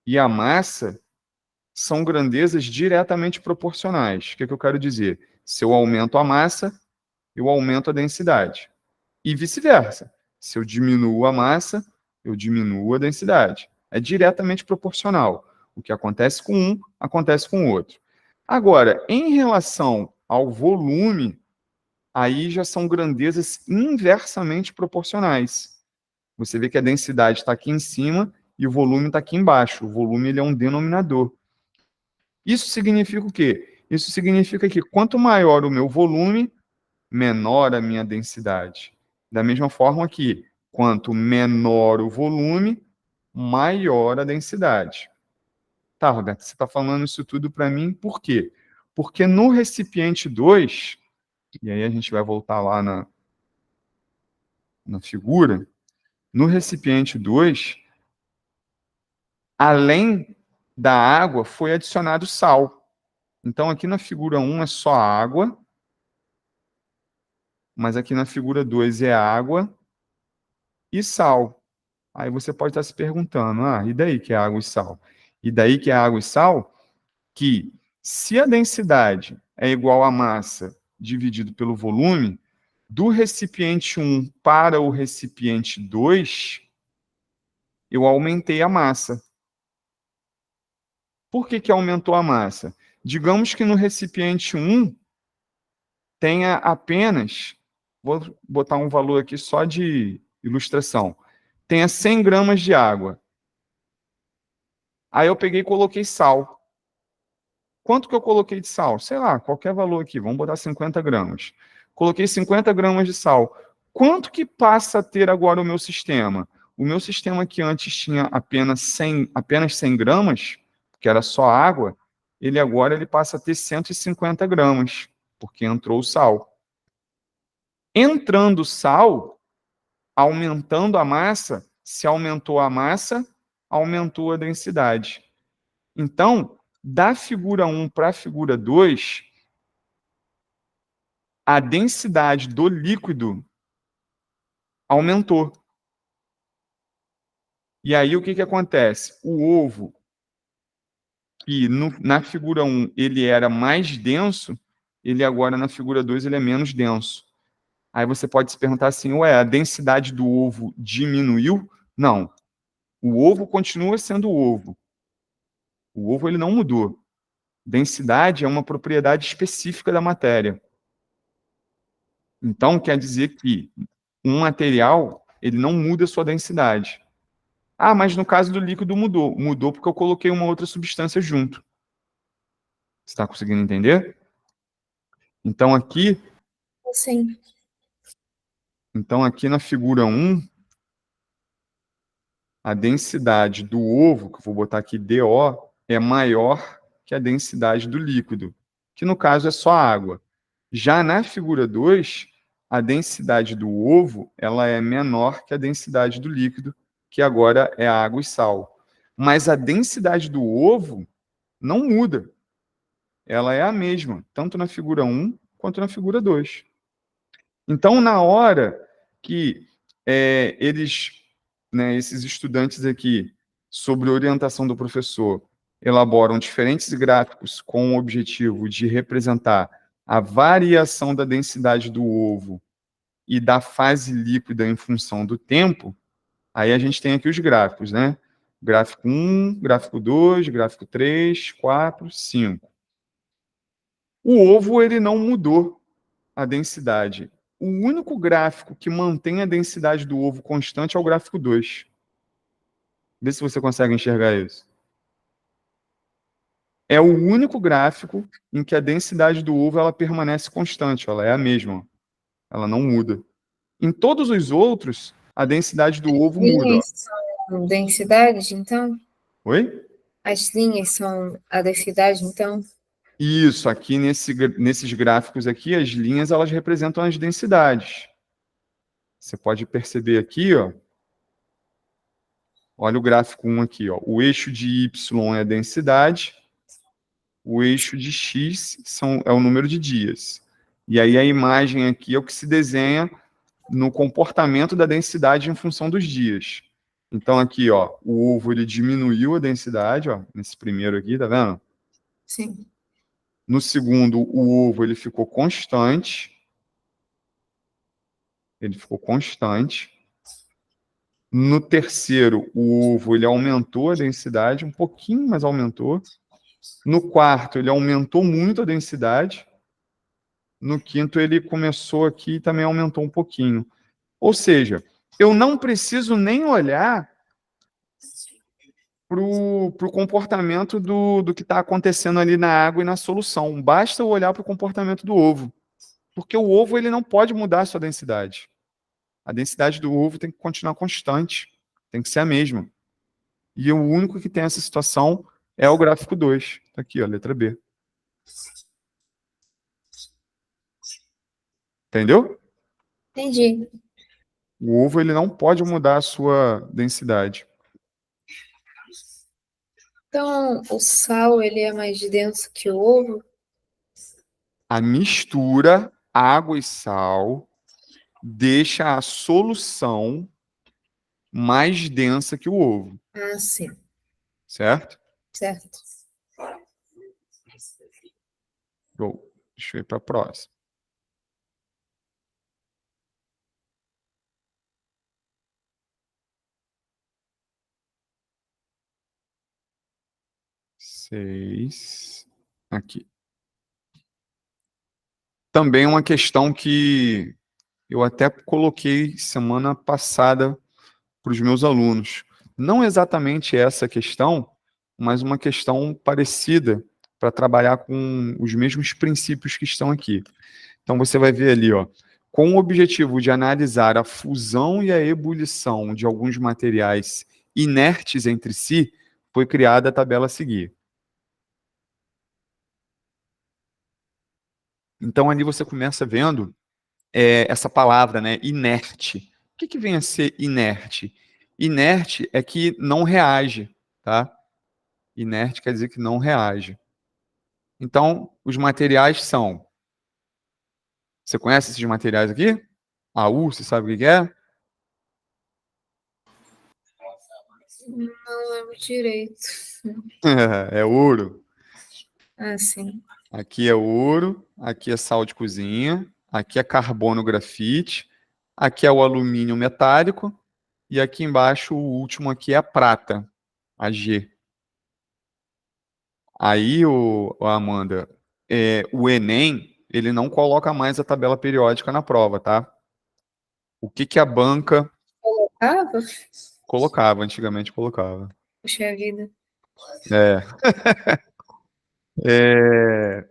e a massa são grandezas diretamente proporcionais. O que eu quero dizer? Se eu aumento a massa, eu aumento a densidade. E vice-versa. Se eu diminuo a massa, eu diminuo a densidade. É diretamente proporcional. O que acontece com um, acontece com o outro. Agora, em relação ao volume, aí já são grandezas inversamente proporcionais. Você vê que a densidade está aqui em cima e o volume está aqui embaixo. O volume ele é um denominador. Isso significa o quê? Isso significa que quanto maior o meu volume, menor a minha densidade. Da mesma forma que, quanto menor o volume, maior a densidade. Tá, Roberto, você está falando isso tudo para mim por quê? Porque no recipiente 2, e aí a gente vai voltar lá na figura, no recipiente 2, além da água, foi adicionado sal. Então, aqui na figura 1 é só água, mas aqui na figura 2 é água e sal. Aí você pode estar se perguntando, e daí que é água e sal? E daí que é água e sal, que se a densidade é igual à massa dividido pelo volume, do recipiente 1 para o recipiente 2, eu aumentei a massa. Por que aumentou a massa? Digamos que no recipiente 1 tenha apenas, vou botar um valor aqui só de ilustração, tenha 100 gramas de água. Aí eu peguei e coloquei sal. Quanto que eu coloquei de sal? Sei lá, qualquer valor aqui, vamos botar 50 gramas. Coloquei 50 gramas de sal. Quanto que passa a ter agora o meu sistema? O meu sistema que antes tinha apenas 100 gramas, que era só água, ele agora passa a ter 150 gramas, porque entrou o sal. Entrando sal, aumentando a massa, se aumentou a massa, aumentou a densidade. Então, da figura 1 para a figura 2, a densidade do líquido aumentou. E aí o que acontece? O ovo, que na figura 1 ele era mais denso, ele agora na figura 2 ele é menos denso. Aí você pode se perguntar assim, a densidade do ovo diminuiu? Não. O ovo continua sendo ovo. O ovo ele não mudou. Densidade é uma propriedade específica da matéria. Então, quer dizer que um material ele não muda a sua densidade. Mas no caso do líquido mudou. Mudou porque eu coloquei uma outra substância junto. Você está conseguindo entender? Então aqui, Sim. então aqui na figura 1, a densidade do ovo, que eu vou botar aqui DO, é maior que a densidade do líquido, que no caso é só água. Já na figura 2, a densidade do ovo ela é menor que a densidade do líquido, que agora é água e sal. Mas a densidade do ovo não muda. Ela é a mesma, tanto na figura 1 quanto na figura 2. Então, na hora que esses estudantes aqui, sob orientação do professor, elaboram diferentes gráficos com o objetivo de representar a variação da densidade do ovo e da fase líquida em função do tempo, aí a gente tem aqui os gráficos, né? Gráfico 1, gráfico 2, gráfico 3, 4, 5. O ovo ele não mudou a densidade. O único gráfico que mantém a densidade do ovo constante é o gráfico 2. Vê se você consegue enxergar isso. É o único gráfico em que a densidade do ovo ela permanece constante, ela é a mesma, ela não muda. Em todos os outros, a densidade do ovo muda. Linhas são densidade, então? Oi? As linhas são a densidade, então? Isso, aqui nesses gráficos aqui, as linhas elas representam as densidades. Você pode perceber aqui, ó. Olha o gráfico 1 aqui, ó. O eixo de Y é a densidade, o eixo de X é o número de dias. E aí a imagem aqui é o que se desenha no comportamento da densidade em função dos dias. Então aqui, ó, o ovo ele diminuiu a densidade, ó, nesse primeiro aqui, tá vendo? Sim. No segundo, o ovo ele ficou constante. Ele ficou constante. No terceiro, o ovo ele aumentou a densidade, um pouquinho, mas aumentou. No quarto, ele aumentou muito a densidade. No quinto, ele começou aqui e também aumentou um pouquinho. Ou seja, eu não preciso nem olhar para o comportamento do que está acontecendo ali na água e na solução. Basta eu olhar para o comportamento do ovo. Porque o ovo ele não pode mudar a sua densidade. A densidade do ovo tem que continuar constante. Tem que ser a mesma. E o único que tem essa situação é o gráfico 2. Tá aqui, ó, letra B. Entendeu? Entendi. O ovo ele não pode mudar a sua densidade. Então, o sal, ele é mais denso que o ovo? A mistura água e sal deixa a solução mais densa que o ovo, Ah, sim. certo? Certo. Show. Deixa eu ir para a próxima. Seis. Aqui. Também uma questão que eu até coloquei semana passada para os meus alunos. Não exatamente essa questão, mas uma questão parecida para trabalhar com os mesmos princípios que estão aqui. Então você vai ver ali, ó, com o objetivo de analisar a fusão e a ebulição de alguns materiais inertes entre si, foi criada a tabela a seguir. Então ali você começa vendo essa palavra, né, inerte. O que vem a ser inerte? Inerte é que não reage, tá? Inerte quer dizer que não reage. Então, os materiais são... Você conhece esses materiais aqui? AU, você sabe o que é? Não lembro direito. É ouro. Ah, sim. Aqui é ouro, aqui é sal de cozinha, aqui é carbono grafite, aqui é o alumínio metálico, e aqui embaixo, o último aqui é a prata, a G. Aí, Amanda, o Enem, ele não coloca mais a tabela periódica na prova, tá? O que a banca Colocava? colocava, antigamente colocava. Puxa vida. É, é,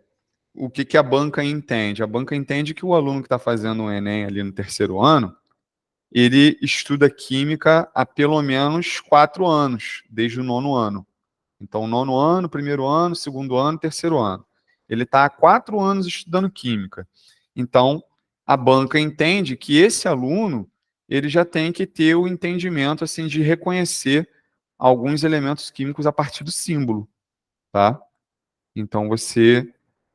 o que a banca entende? A banca entende que o aluno que está fazendo o Enem ali no terceiro ano, ele estuda química há pelo menos 4 anos, desde o nono ano. Então, nono ano, primeiro ano, segundo ano, terceiro ano. Ele está há 4 anos estudando química. Então, a banca entende que esse aluno ele já tem que ter o entendimento assim de reconhecer alguns elementos químicos a partir do símbolo, tá? Então, você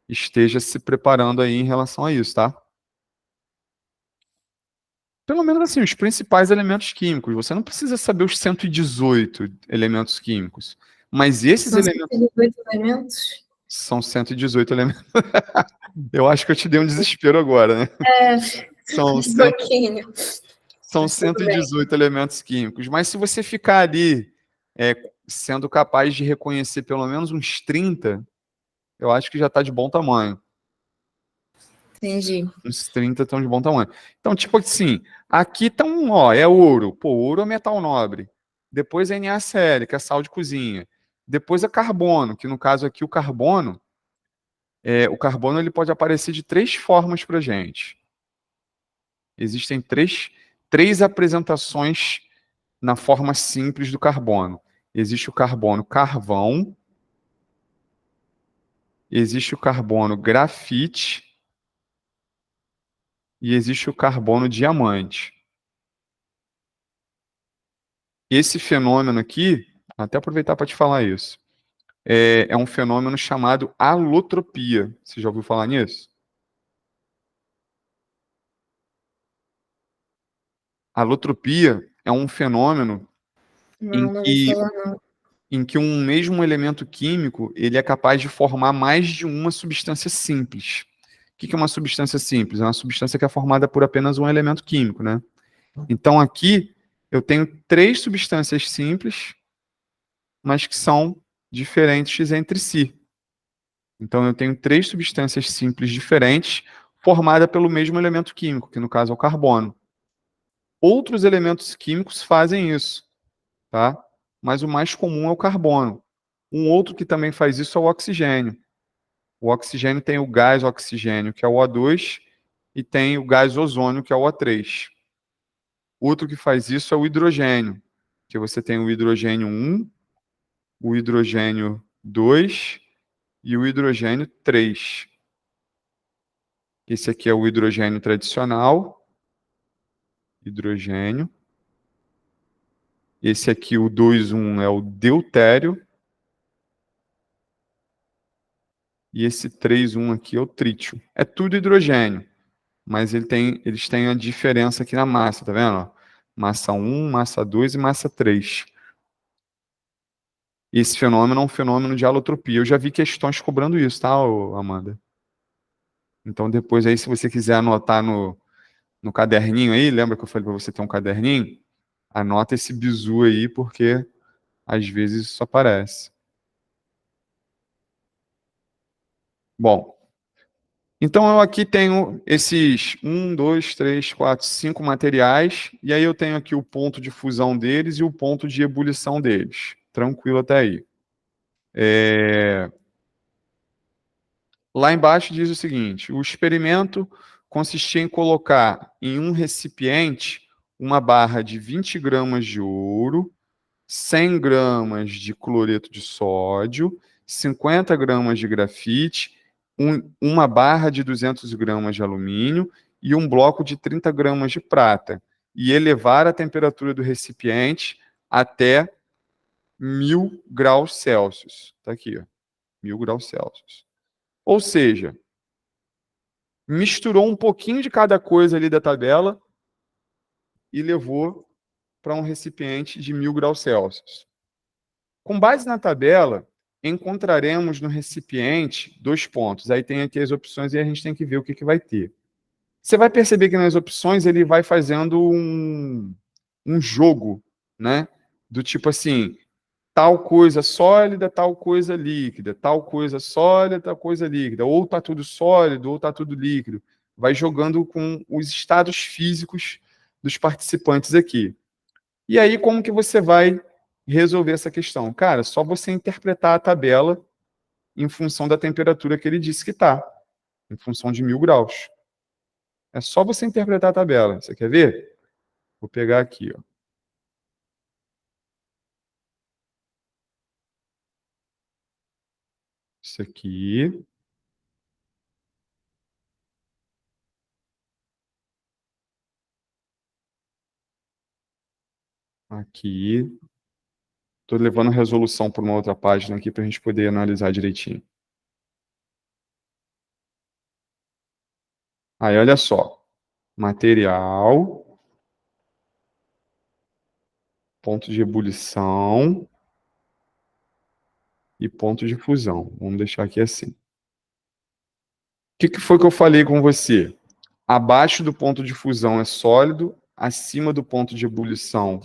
esteja se preparando aí em relação a isso, tá? Pelo menos assim, os principais elementos químicos. Você não precisa saber os 118 elementos químicos, mas esses São elementos 118 elementos? são 118 elementos. Eu acho que eu te dei um desespero agora, né? É, São, um cento, pouquinho. são Mas tudo bem. 118 elementos químicos. Mas se você ficar ali sendo capaz de reconhecer pelo menos uns 30, eu acho que já está de bom tamanho. Entendi. Uns 30 estão de bom tamanho. Então, tipo assim, aqui estão, ó, é ouro. Pô, ouro é metal nobre. Depois é NaCl, que é sal de cozinha. Depois é carbono, que no caso aqui o carbono ele pode aparecer de 3 formas para gente. Existem três apresentações na forma simples do carbono. Existe o carbono carvão, existe o carbono grafite e existe o carbono diamante. Esse fenômeno aqui, até aproveitar para te falar isso, é um fenômeno chamado alotropia. Você já ouviu falar nisso? Alotropia é um fenômeno em Não ouvi que falar, não. um mesmo elemento químico ele é capaz de formar mais de uma substância simples. O que é uma substância simples? É uma substância que é formada por apenas um elemento químico, né? Então aqui eu tenho 3 substâncias simples, mas que são diferentes entre si. Então eu tenho 3 substâncias simples diferentes, formadas pelo mesmo elemento químico, que no caso é o carbono. Outros elementos químicos fazem isso, tá? Mas o mais comum é o carbono. Um outro que também faz isso é o oxigênio. O oxigênio tem o gás oxigênio, que é o O2, e tem o gás ozônio, que é o O3. Outro que faz isso é o hidrogênio, que você tem o hidrogênio 1, o hidrogênio 2 e o hidrogênio 3. Esse aqui é o hidrogênio tradicional, hidrogênio. Esse aqui, o 2,1, é o deutério. e esse 3,1 aqui é o trítio. É tudo hidrogênio, mas eles têm a diferença aqui na massa, tá vendo? Massa 1, massa 2 e massa 3. Esse fenômeno é um fenômeno de alotropia. Eu já vi questões cobrando isso, tá, Amanda? Então, depois aí, se você quiser anotar no caderninho aí, lembra que eu falei para você ter um caderninho? Anota esse bizu aí, porque às vezes isso aparece. Bom, então eu aqui tenho esses 1, 2, 3, 4, 5 materiais, e aí eu tenho aqui o ponto de fusão deles e o ponto de ebulição deles. Tranquilo até aí. Lá embaixo diz o seguinte: o experimento consistia em colocar em um recipiente uma barra de 20 gramas de ouro, 100 gramas de cloreto de sódio, 50 gramas de grafite, uma barra de 200 gramas de alumínio e um bloco de 30 gramas de prata, e elevar a temperatura do recipiente até 1000 graus Celsius. Está aqui, ó, 1000 graus Celsius. Ou seja, misturou um pouquinho de cada coisa ali da tabela e levou para um recipiente de 1000 graus Celsius. Com base na tabela, encontraremos no recipiente 2 pontos. Aí tem aqui as opções e a gente tem que ver o que vai ter. Você vai perceber que nas opções ele vai fazendo um jogo, né? Do tipo assim, tal coisa sólida, tal coisa líquida, tal coisa sólida, tal coisa líquida, ou está tudo sólido, ou está tudo líquido. Vai jogando com os estados físicos dos participantes aqui. E aí, como que você vai resolver essa questão? Cara, só você interpretar a tabela em função da temperatura que ele disse que está, em função de 1000 graus. É só você interpretar a tabela. Você quer ver? Vou pegar aqui, ó. Isso aqui. Aqui. Estou levando a resolução para uma outra página aqui para a gente poder analisar direitinho. Aí, olha só. Material. Ponto de ebulição. E ponto de fusão. Vamos deixar aqui assim. O que foi que eu falei com você? Abaixo do ponto de fusão é sólido, acima do ponto de ebulição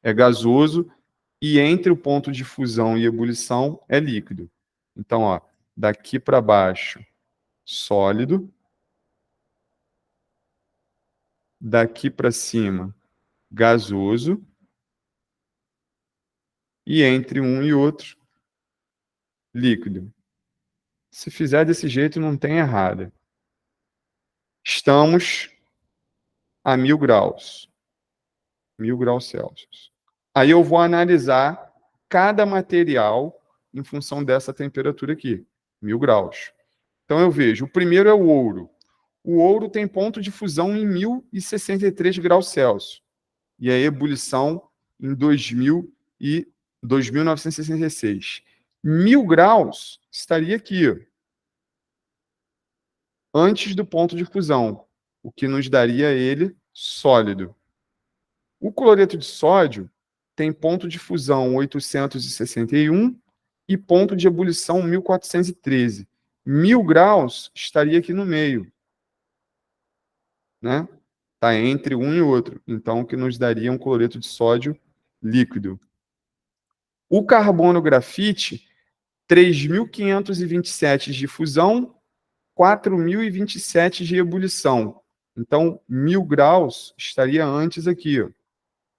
é gasoso, e entre o ponto de fusão e ebulição é líquido. Então, ó, daqui para baixo, sólido. Daqui para cima, gasoso. E entre um e outro, líquido. Se fizer desse jeito, não tem errado. Estamos a 1000 graus. 1000 graus Celsius. Aí eu vou analisar cada material em função dessa temperatura aqui, 1000 graus. Então eu vejo, o primeiro é o ouro. O ouro tem ponto de fusão em 1063 graus Celsius. E a ebulição em 2966. 1000 graus estaria aqui, ó, antes do ponto de fusão, o que nos daria ele sólido. O cloreto de sódio tem ponto de fusão 861 e ponto de ebulição 1413. 1000 graus estaria aqui no meio, né? Está entre um e outro. Então, o que nos daria um cloreto de sódio líquido. O carbono grafite, 3.527 de fusão, 4.027 de ebulição. Então, 1000 graus estaria antes aqui, ó,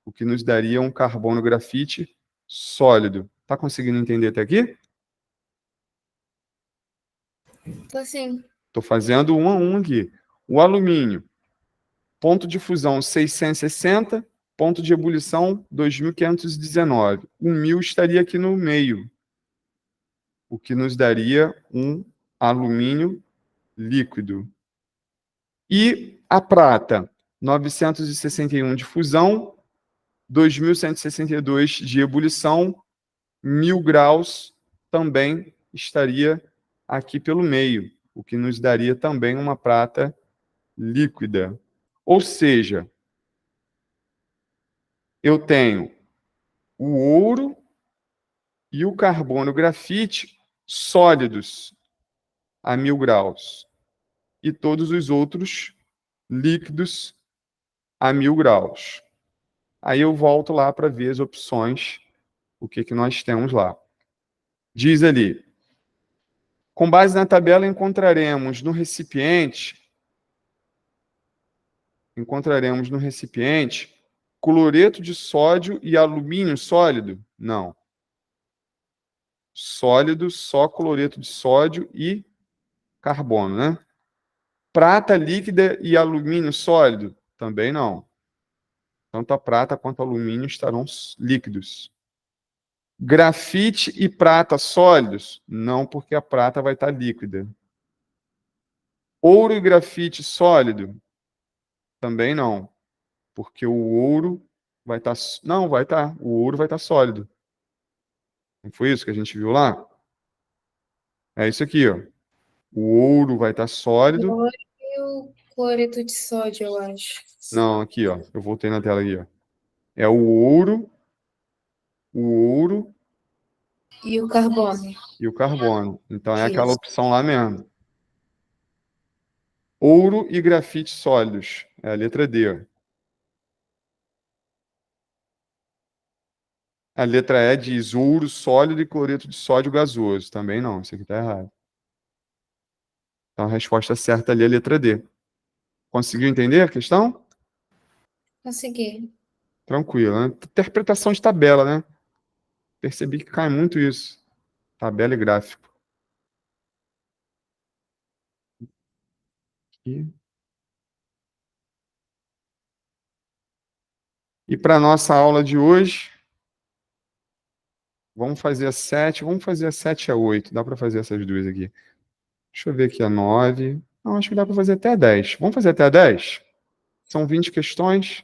o que nos daria um carbono grafite sólido. Tá conseguindo entender até aqui? Tô sim. Estou fazendo um a um aqui. O alumínio, ponto de fusão 660, ponto de ebulição 2.519. O 1000 estaria aqui no meio, o que nos daria um alumínio líquido. E a prata, 961 de fusão, 2.162 de ebulição, 1000 graus também estaria aqui pelo meio, o que nos daria também uma prata líquida. Ou seja, eu tenho o ouro e o carbono grafite sólidos a 1000 graus e todos os outros líquidos a 1000 graus. Aí eu volto lá para ver as opções, o que nós temos lá. Diz ali, com base na tabela encontraremos no recipiente cloreto de sódio e alumínio sólido? Não. Sólido, só cloreto de sódio e carbono, né? Prata líquida e alumínio sólido? Também não. Tanto a prata quanto o alumínio estarão líquidos. Grafite e prata sólidos? Não, porque a prata vai estar líquida. Ouro e grafite sólido? Também não, porque o ouro vai estar... Não, vai estar. O ouro vai estar sólido. Não foi isso que a gente viu lá? É isso aqui, ó. O ouro vai estar sólido. Ouro e o cloreto de sódio, eu acho. Não, aqui, ó. Eu voltei na tela aqui, ó. É o ouro e o carbono. E o carbono. Então é Isso. aquela opção lá mesmo. Ouro e grafite sólidos. É a letra D, ó. A letra E diz ouro sólido e cloreto de sódio gasoso. Também não, isso aqui está errado. Então a resposta certa ali é a letra D. Conseguiu entender a questão? Consegui. Tranquilo, né? Interpretação de tabela, né? Percebi que cai muito isso. Tabela e gráfico. E para a nossa aula de hoje, vamos fazer a 7, vamos fazer a 7 e a 8. Dá para fazer essas duas aqui. Deixa eu ver aqui a 9. Não, acho que dá para fazer até a 10. Vamos fazer até a 10? São 20 questões.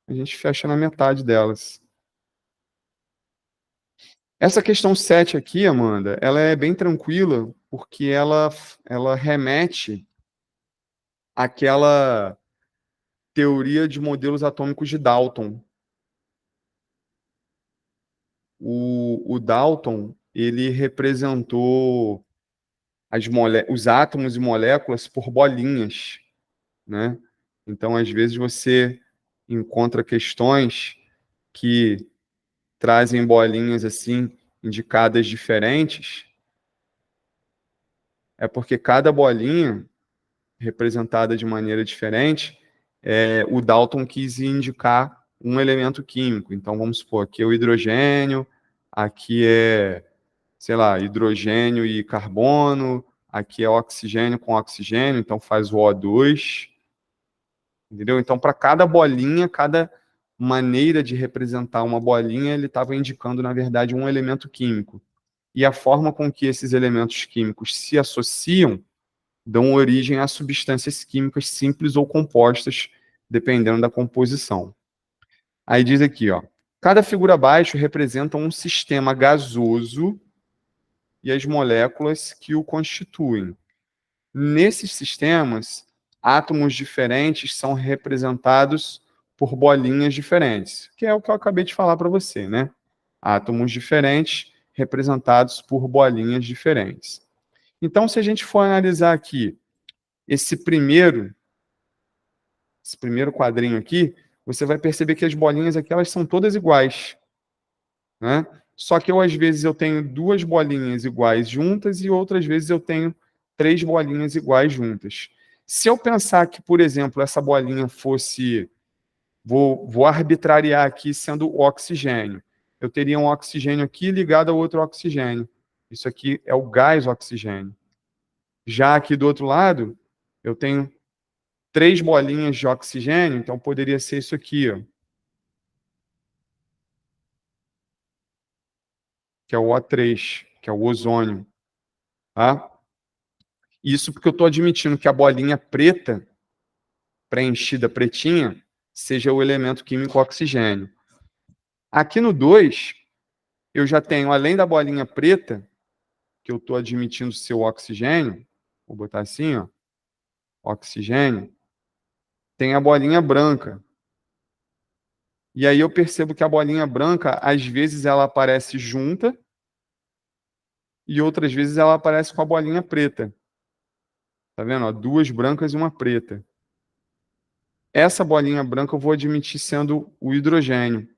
A gente fecha na metade delas. Essa questão 7 aqui, Amanda, ela é bem tranquila, porque ela remete àquela teoria de modelos atômicos de Dalton. O Dalton, ele representou os átomos e moléculas por bolinhas, né? Então, às vezes, você encontra questões que trazem bolinhas assim, indicadas diferentes, é porque cada bolinha, representada de maneira diferente, o Dalton quis indicar um elemento químico. Então, vamos supor, aqui é o hidrogênio, aqui é, sei lá, hidrogênio e carbono, aqui é oxigênio com oxigênio, então faz o O2, entendeu? Então, para cada bolinha, cada maneira de representar uma bolinha, ele estava indicando, na verdade, um elemento químico. E a forma com que esses elementos químicos se associam dão origem a substâncias químicas simples ou compostas, dependendo da composição. Aí diz aqui, ó, cada figura abaixo representa um sistema gasoso e as moléculas que o constituem. Nesses sistemas, átomos diferentes são representados por bolinhas diferentes, que é o que eu acabei de falar para você, né? Átomos diferentes representados por bolinhas diferentes. Então, se a gente for analisar aqui esse primeiro quadrinho aqui, você vai perceber que as bolinhas aqui, elas são todas iguais, né? Só que às vezes eu tenho duas bolinhas iguais juntas e outras vezes eu tenho três bolinhas iguais juntas. Se eu pensar que, por exemplo, essa bolinha fosse... Vou arbitrariar aqui sendo o oxigênio. Eu teria um oxigênio aqui ligado a outro oxigênio. Isso aqui é o gás oxigênio. Já aqui do outro lado, eu tenho três bolinhas de oxigênio, então poderia ser isso aqui, ó, que é o O3, que é o ozônio. Tá? Isso porque eu estou admitindo que a bolinha preta, preenchida pretinha, seja o elemento químico oxigênio. Aqui no 2, eu já tenho, além da bolinha preta, que eu estou admitindo seu oxigênio, vou botar assim, ó, oxigênio, tem a bolinha branca. E aí eu percebo que a bolinha branca, às vezes, ela aparece junta e outras vezes ela aparece com a bolinha preta. Tá vendo? Ó, duas brancas e uma preta. Essa bolinha branca eu vou admitir sendo o hidrogênio.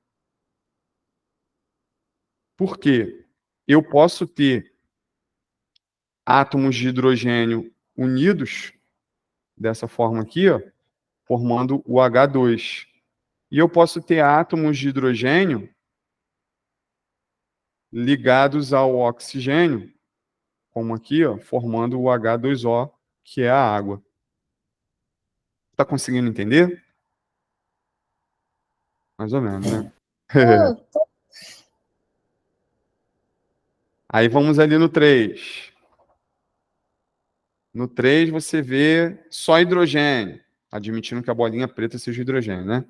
Por quê? Eu posso ter átomos de hidrogênio unidos, dessa forma aqui, ó, formando o H2. E eu posso ter átomos de hidrogênio ligados ao oxigênio, como aqui, ó, formando o H2O, que é a água. Está conseguindo entender? Mais ou menos, né? Oh, Aí vamos ali no 3. No 3 você vê só hidrogênio, admitindo que a bolinha preta seja hidrogênio, né?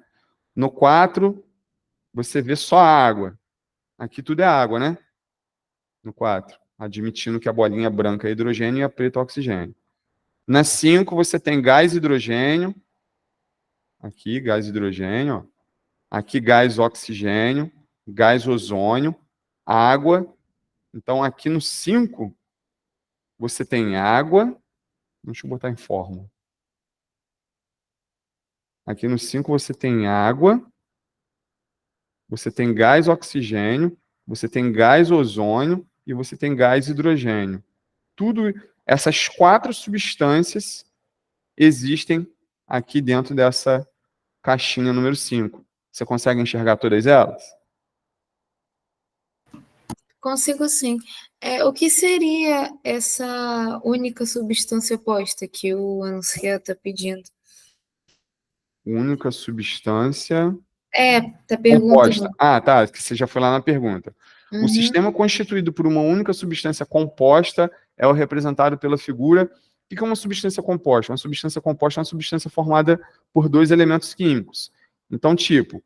No 4, você vê só água. Aqui tudo é água, né? No 4, admitindo que a bolinha branca é hidrogênio e a preta é oxigênio. Na 5, você tem gás hidrogênio. Aqui, gás hidrogênio. Ó. Aqui, gás oxigênio, gás ozônio, água. Então, aqui no 5, você tem água. Deixa eu botar em fórmula. Aqui no 5, você tem água. Você tem gás oxigênio. Você tem gás ozônio. E você tem gás hidrogênio. Tudo, essas 4 substâncias existem aqui dentro dessa caixinha número 5. Você consegue enxergar todas elas? consigo sim. O que seria essa única substância oposta que o anunciado está pedindo? Única substância Tá composta. perguntando. Ah, tá, que você já foi lá na pergunta. O Uhum, sistema constituído por uma única substância composta é o representado pela figura. O que é uma substância composta? Uma substância composta é uma substância formada por 2 elementos químicos. Então, tipo,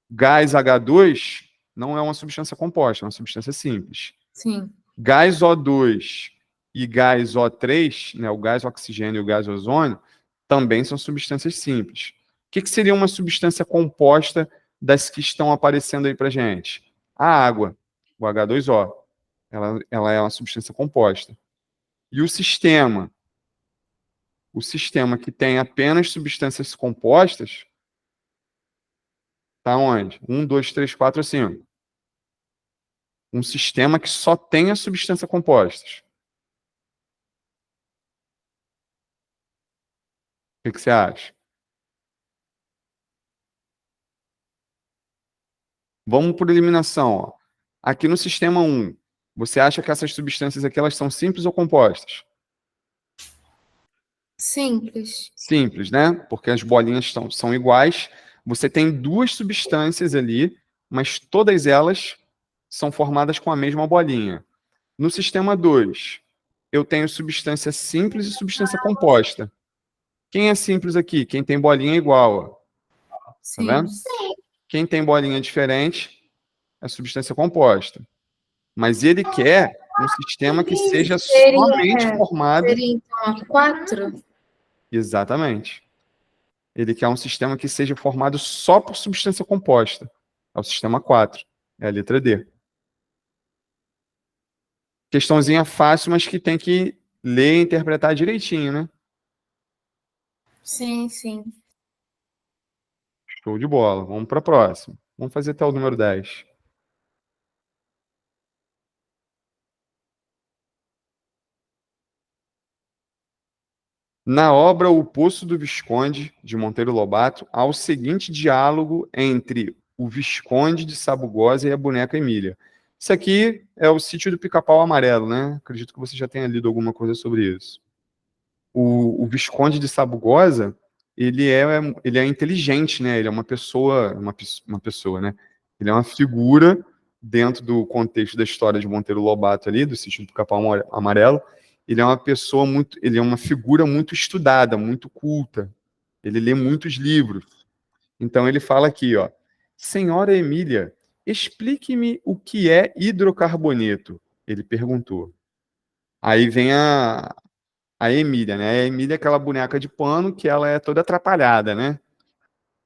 gás H2 não é uma substância composta, é uma substância simples. sim. Gás O2 e gás O3, né, o gás oxigênio e o gás ozônio, também são substâncias simples. O que seria uma substância composta das que estão aparecendo aí para gente? A água, o H2O. Ela é uma substância composta. E o sistema? O sistema que tem apenas substâncias compostas, está onde? 1, 2, 3, 4, 5. Um sistema que só tenha substância compostas. O que você acha? Vamos por eliminação. Ó. Aqui no sistema 1, você acha que essas substâncias aqui elas são simples ou compostas? Simples. Simples, né? Porque as bolinhas são iguais. Você tem 2 substâncias ali, mas todas elas são formadas com a mesma bolinha. No sistema 2, eu tenho substância simples e substância composta. Quem é simples aqui? Quem tem bolinha igual. Ó. Tá Sim. vendo? Quem tem bolinha diferente é substância composta. Mas ele quer um sistema que seja somente formado. Seria então a 4? Exatamente. Ele quer um sistema que seja formado só por substância composta. É o sistema 4. É a letra D. Questãozinha fácil, mas que tem que ler e interpretar direitinho, né? Sim, sim. Show de bola. Vamos para a próxima. Vamos fazer até o número 10. Na obra O Poço do Visconde, de Monteiro Lobato, há o seguinte diálogo entre o Visconde de Sabugosa e a boneca Emília. Isso aqui é o Sítio do Pica-Pau Amarelo, né? Acredito que você já tenha lido alguma coisa sobre isso. O Visconde de Sabugosa, ele é inteligente, né? Ele é uma pessoa, né? Ele é uma figura dentro do contexto da história de Monteiro Lobato ali, do Sítio do Pica-Pau Amarelo. Ele é uma pessoa muito, ele é uma figura muito estudada, muito culta. Ele lê muitos livros. Então ele fala aqui, ó: Senhora Emília, explique-me o que é hidrocarboneto. Ele perguntou. Aí vem a Emília, né? A Emília é aquela boneca de pano que ela é toda atrapalhada, né?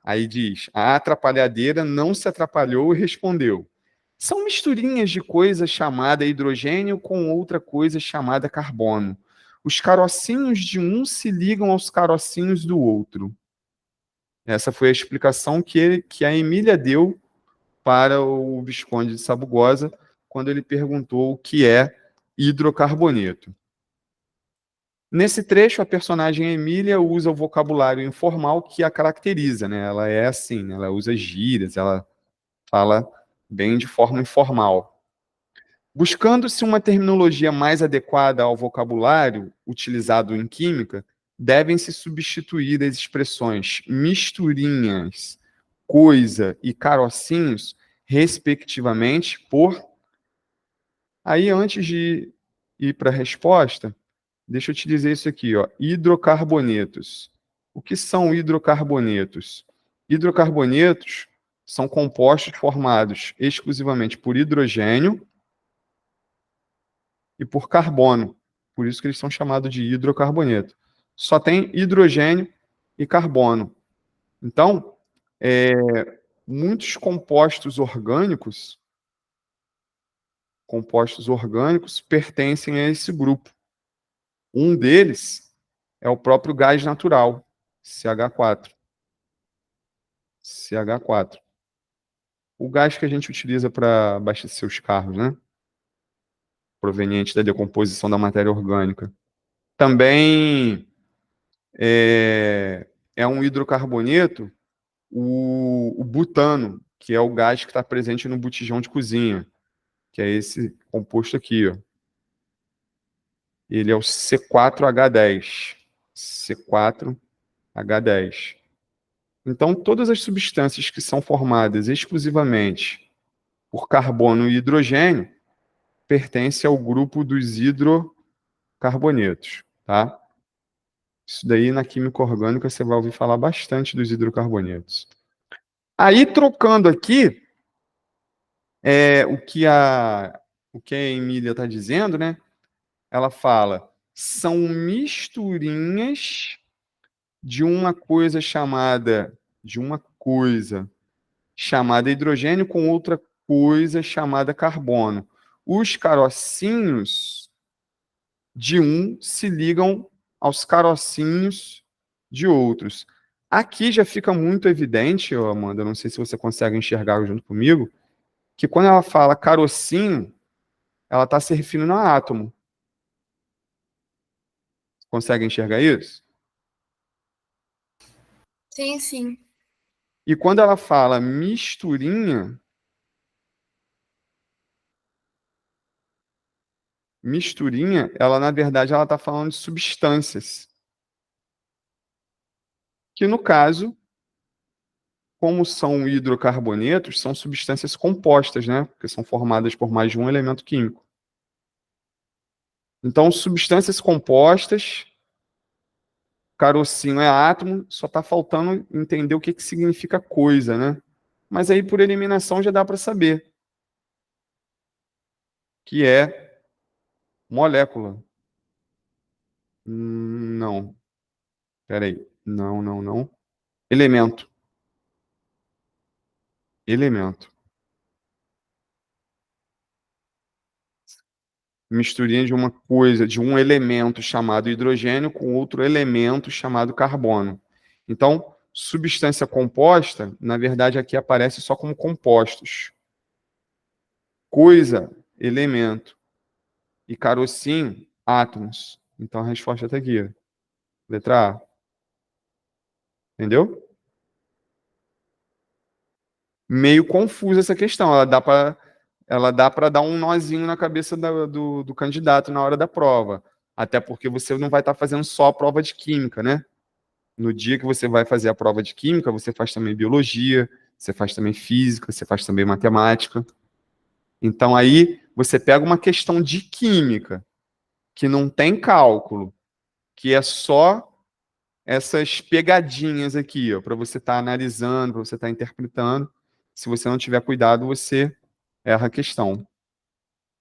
Aí diz: a atrapalhadeira não se atrapalhou e respondeu: são misturinhas de coisa chamada hidrogênio com outra coisa chamada carbono. Os carocinhos de um se ligam aos carocinhos do outro. Essa foi a explicação que a Emília deu para o Visconde de Sabugosa quando ele perguntou o que é hidrocarboneto. Nesse trecho, a personagem Emília usa o vocabulário informal que a caracteriza, né? Ela é assim, né? Ela usa gírias, ela fala bem de forma informal. Buscando-se uma terminologia mais adequada ao vocabulário utilizado em química, devem-se substituir as expressões misturinhas, coisa e carocinhos, respectivamente, por. Aí, antes de ir para a resposta, deixa eu te dizer isso aqui, ó. Hidrocarbonetos. O que são hidrocarbonetos? Hidrocarbonetos são compostos formados exclusivamente por hidrogênio e por carbono. Por isso que eles são chamados de hidrocarboneto. Só tem hidrogênio e carbono. Então, muitos compostos orgânicos pertencem a esse grupo. Um deles é o próprio gás natural, CH4. CH4. O gás que a gente utiliza para abastecer os carros, né? Proveniente da decomposição da matéria orgânica. Também é um hidrocarboneto o butano, que é o gás que está presente no botijão de cozinha, que é esse composto aqui, ó. Ele é o C4H10. C4H10. Então, todas as substâncias que são formadas exclusivamente por carbono e hidrogênio pertencem ao grupo dos hidrocarbonetos, tá? Isso daí, na química orgânica, você vai ouvir falar bastante dos hidrocarbonetos. Aí, trocando aqui, o que a Emília está dizendo, né? Ela fala, são misturinhas de uma coisa chamada hidrogênio com outra coisa chamada carbono. Os carocinhos de um se ligam aos carocinhos de outros. Aqui já fica muito evidente, Amanda, não sei se você consegue enxergar junto comigo, que quando ela fala carocinho, ela está se referindo a átomo. Consegue enxergar isso? Sim, sim. E quando ela fala misturinha, ela na verdade ela está falando de substâncias. Que no caso, como são hidrocarbonetos, são substâncias compostas, né? Porque são formadas por mais de um elemento químico. Então, substâncias compostas, carocinho é átomo, só está faltando entender o que significa coisa, né? Mas aí, por eliminação, já dá para saber. Que é molécula. Não. Peraí. Não. Elemento. Elemento. Misturinha de uma coisa, de um elemento chamado hidrogênio com outro elemento chamado carbono. Então, substância composta, na verdade, aqui aparece só como compostos. Coisa, elemento. E carocinho, átomos. Então, a resposta está aqui. Letra A. Entendeu? Meio confusa essa questão. Ela dá para dar um nozinho na cabeça do candidato na hora da prova. Até porque você não vai estar fazendo só a prova de química, né? No dia que você vai fazer a prova de química, você faz também biologia, você faz também física, você faz também matemática. Então aí você pega uma questão de química que não tem cálculo, que é só essas pegadinhas aqui, ó, para você estar analisando, para você estar interpretando. Se você não tiver cuidado, você erra a questão.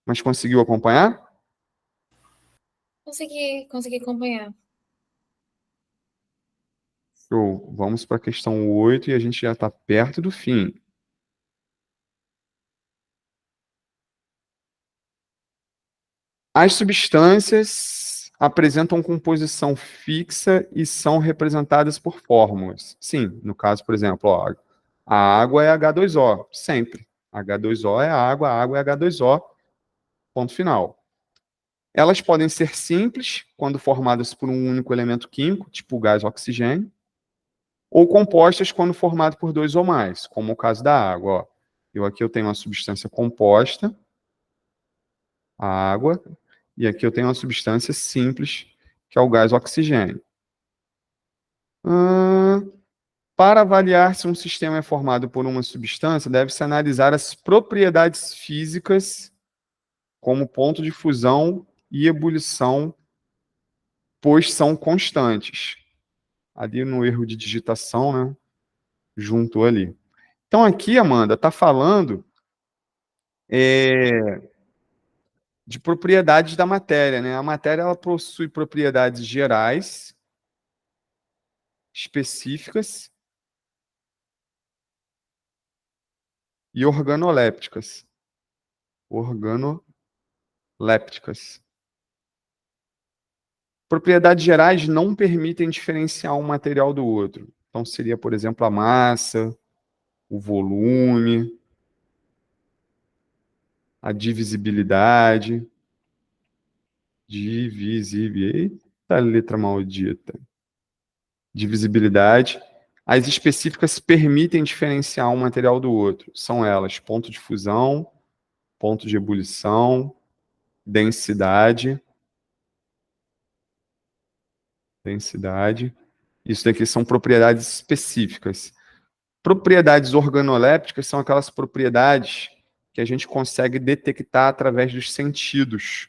Mas conseguiu acompanhar? Consegui acompanhar. Show. Vamos para a questão 8 e a gente já está perto do fim. As substâncias apresentam composição fixa e são representadas por fórmulas. Sim, no caso, por exemplo, ó, a água é H2O, sempre. H2O é água é H2O, ponto final. Elas podem ser simples, quando formadas por um único elemento químico, tipo o gás oxigênio, ou compostas quando formado por dois ou mais, como o caso da água. Ó. Aqui eu tenho uma substância composta, a água, e aqui eu tenho uma substância simples, que é o gás oxigênio. Para avaliar se um sistema é formado por uma substância, deve-se analisar as propriedades físicas, como ponto de fusão e ebulição, pois são constantes. Ali no erro de digitação, né? Juntou ali. Então aqui, Amanda, está falando de propriedades da matéria, né? A matéria ela possui propriedades gerais, específicas e organolépticas. Organolépticas. Propriedades gerais não permitem diferenciar um material do outro. Então seria, por exemplo, a massa, o volume, a divisibilidade. Eita, letra maldita. Divisibilidade. As específicas permitem diferenciar um material do outro. São elas ponto de fusão, ponto de ebulição, densidade. Densidade. Isso daqui são propriedades específicas. Propriedades organolépticas são aquelas propriedades que a gente consegue detectar através dos sentidos.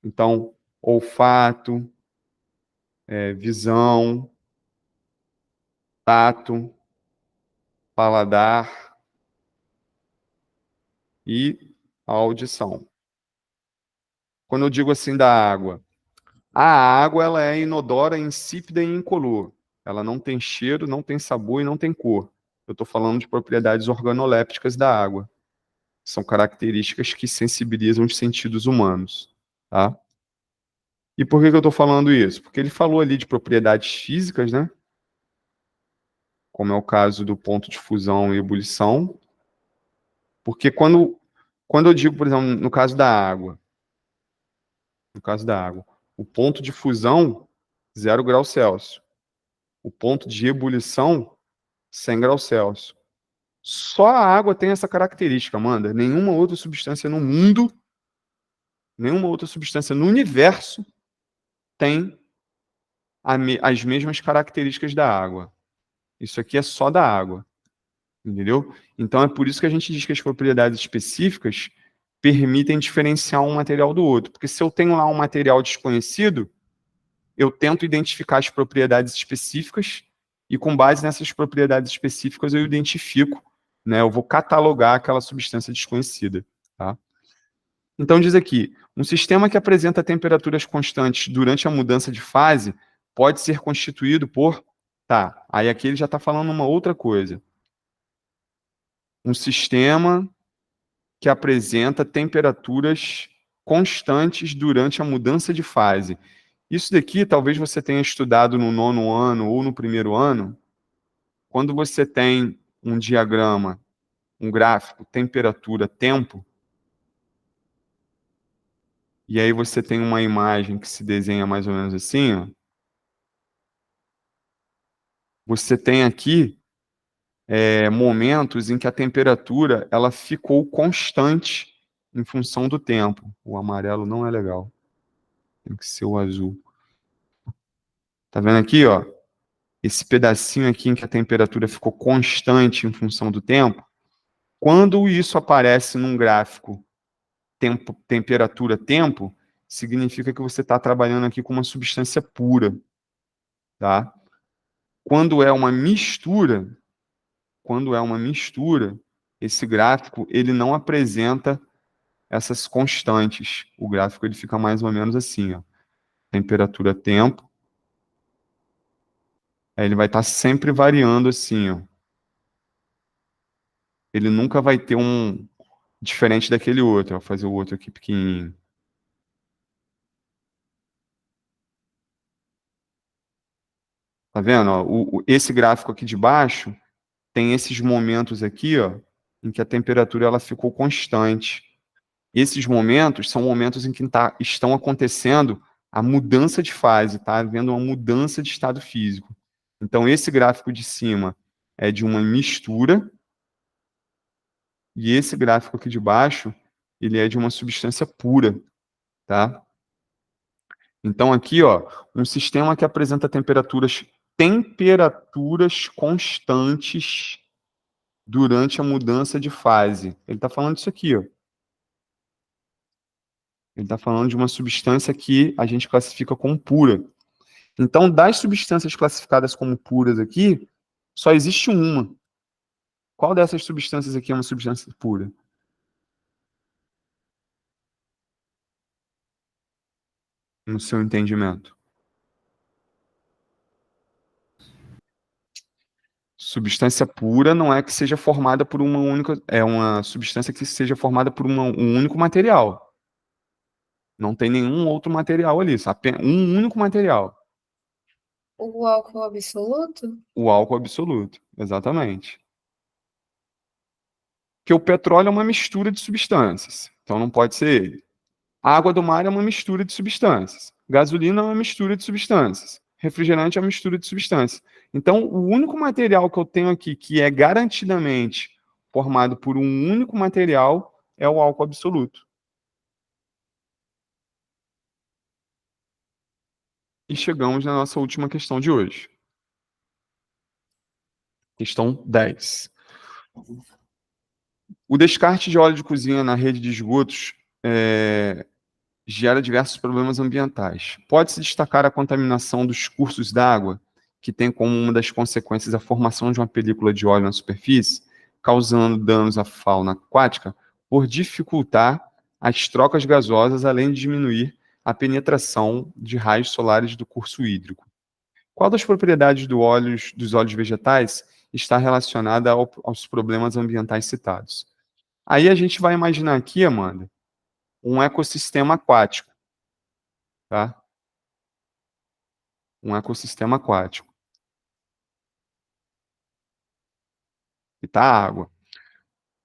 Então, olfato, visão, tato, paladar e a audição. Quando eu digo assim da água, a água ela é inodora, insípida e incolor. Ela não tem cheiro, não tem sabor e não tem cor. Eu estou falando de propriedades organolépticas da água. São características que sensibilizam os sentidos humanos. Tá? E por que eu estou falando isso? Porque ele falou ali de propriedades físicas, né? Como é o caso do ponto de fusão e ebulição. Porque quando eu digo, por exemplo, no caso da água, o ponto de fusão, 0 graus Celsius. O ponto de ebulição, 100 graus Celsius. Só a água tem essa característica, Amanda. Nenhuma outra substância no mundo, nenhuma outra substância no universo tem as mesmas características da água. Isso aqui é só da água, entendeu? Então é por isso que a gente diz que as propriedades específicas permitem diferenciar um material do outro. Porque se eu tenho lá um material desconhecido, eu tento identificar as propriedades específicas e com base nessas propriedades específicas eu identifico, né? Eu vou catalogar aquela substância desconhecida, tá? Então diz aqui, um sistema que apresenta temperaturas constantes durante a mudança de fase pode ser constituído por... Tá, aí aqui ele já está falando uma outra coisa. Um sistema que apresenta temperaturas constantes durante a mudança de fase. Isso daqui, talvez você tenha estudado no 9º ano ou no 1º ano, quando você tem um diagrama, um gráfico, temperatura, tempo, e aí você tem uma imagem que se desenha mais ou menos assim, ó, você tem aqui momentos em que a temperatura ela ficou constante em função do tempo. O amarelo não é legal. Tem que ser o azul. Tá vendo aqui, ó? Esse pedacinho aqui em que a temperatura ficou constante em função do tempo. Quando isso aparece num gráfico temperatura, tempo, significa que você está trabalhando aqui com uma substância pura, tá? Quando é uma mistura, esse gráfico ele não apresenta essas constantes. O gráfico ele fica mais ou menos assim, ó. Temperatura, tempo. Aí ele vai estar sempre variando assim, ó. Ele nunca vai ter um diferente daquele outro. Vou fazer o outro aqui pequenininho. Tá vendo? Ó? Esse gráfico aqui de baixo tem esses momentos aqui, ó, em que a temperatura ela ficou constante. Esses momentos são momentos em que estão acontecendo a mudança de fase, tá havendo uma mudança de estado físico. Então, esse gráfico de cima é de uma mistura, e esse gráfico aqui de baixo, ele é de uma substância pura, tá? Então, aqui, ó, um sistema que apresenta temperaturas constantes durante a mudança de fase. Ele está falando disso aqui, ó. Ele está falando de uma substância que a gente classifica como pura. Então, das substâncias classificadas como puras aqui, só existe uma. Qual dessas substâncias aqui é uma substância pura? No seu entendimento? Substância pura não é que seja formada por uma única. É uma substância que seja formada por um único material. Não tem nenhum outro material ali, só apenas um único material. O álcool absoluto? O álcool absoluto, exatamente. Que o petróleo é uma mistura de substâncias, então não pode ser ele. A água do mar é uma mistura de substâncias. Gasolina é uma mistura de substâncias. Refrigerante é uma mistura de substâncias. Então, o único material que eu tenho aqui que é garantidamente formado por um único material é o álcool absoluto. E chegamos na nossa última questão de hoje. Questão 10. O descarte de óleo de cozinha na rede de esgotos gera diversos problemas ambientais. Pode-se destacar a contaminação dos cursos d'água, que tem como uma das consequências a formação de uma película de óleo na superfície, causando danos à fauna aquática, por dificultar as trocas gasosas, além de diminuir a penetração de raios solares do curso hídrico. Qual das propriedades dos óleos vegetais está relacionada aos problemas ambientais citados? Aí a gente vai imaginar aqui, Amanda, um ecossistema aquático, tá? Um ecossistema aquático. E tá a água.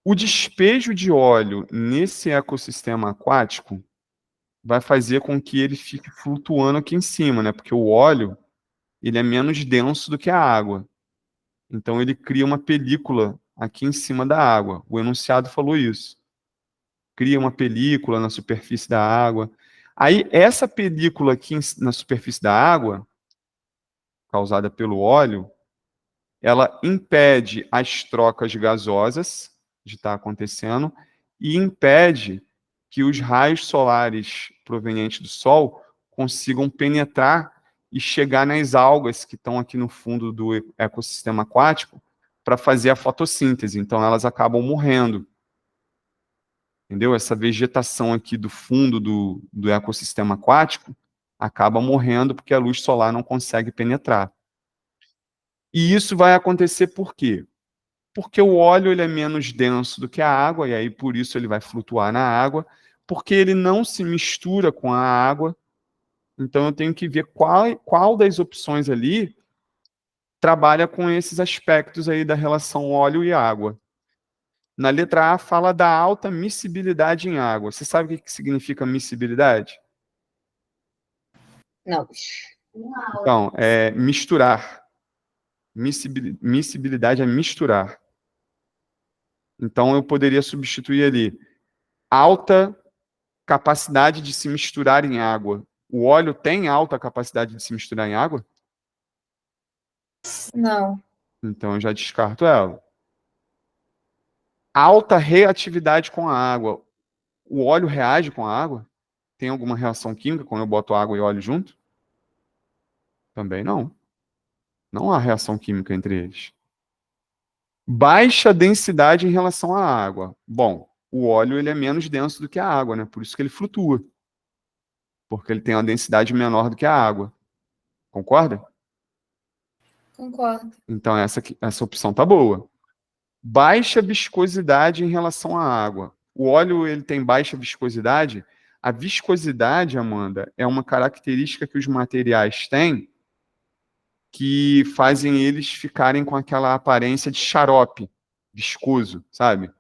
O despejo de óleo nesse ecossistema aquático vai fazer com que ele fique flutuando aqui em cima, né? Porque o óleo, ele é menos denso do que a água. Então ele cria uma película aqui em cima da água. O enunciado falou isso. Cria uma película na superfície da água. Aí essa película aqui na superfície da água, causada pelo óleo, ela impede as trocas gasosas de estar acontecendo e impede que os raios solares provenientes do Sol consigam penetrar e chegar nas algas que estão aqui no fundo do ecossistema aquático para fazer a fotossíntese. Então, elas acabam morrendo. Entendeu? Essa vegetação aqui do fundo do ecossistema aquático acaba morrendo porque a luz solar não consegue penetrar. E isso vai acontecer por quê? Porque o óleo ele é menos denso do que a água, e aí por isso ele vai flutuar na água, porque ele não se mistura com a água. Então eu tenho que ver qual das opções ali trabalha com esses aspectos aí da relação óleo e água. Na letra A fala da alta miscibilidade em água. Você sabe o que significa miscibilidade? Não. Então, é misturar. Miscibilidade é misturar. Então eu poderia substituir ali alta capacidade de se misturar em água. O óleo tem alta capacidade de se misturar em água? Não. Então eu já descarto ela. Alta reatividade com a água. O óleo reage com a água? Tem alguma reação química quando eu boto água e óleo junto? Também não. Não há reação química entre eles. Baixa densidade em relação à água. Bom, o óleo ele é menos denso do que a água, né? Por isso que ele flutua. Porque ele tem uma densidade menor do que a água. Concorda? Concordo. Então, essa opção tá boa. Baixa viscosidade em relação à água. O óleo ele tem baixa viscosidade. A viscosidade, Amanda, é uma característica que os materiais têm que fazem eles ficarem com aquela aparência de xarope viscoso, sabe?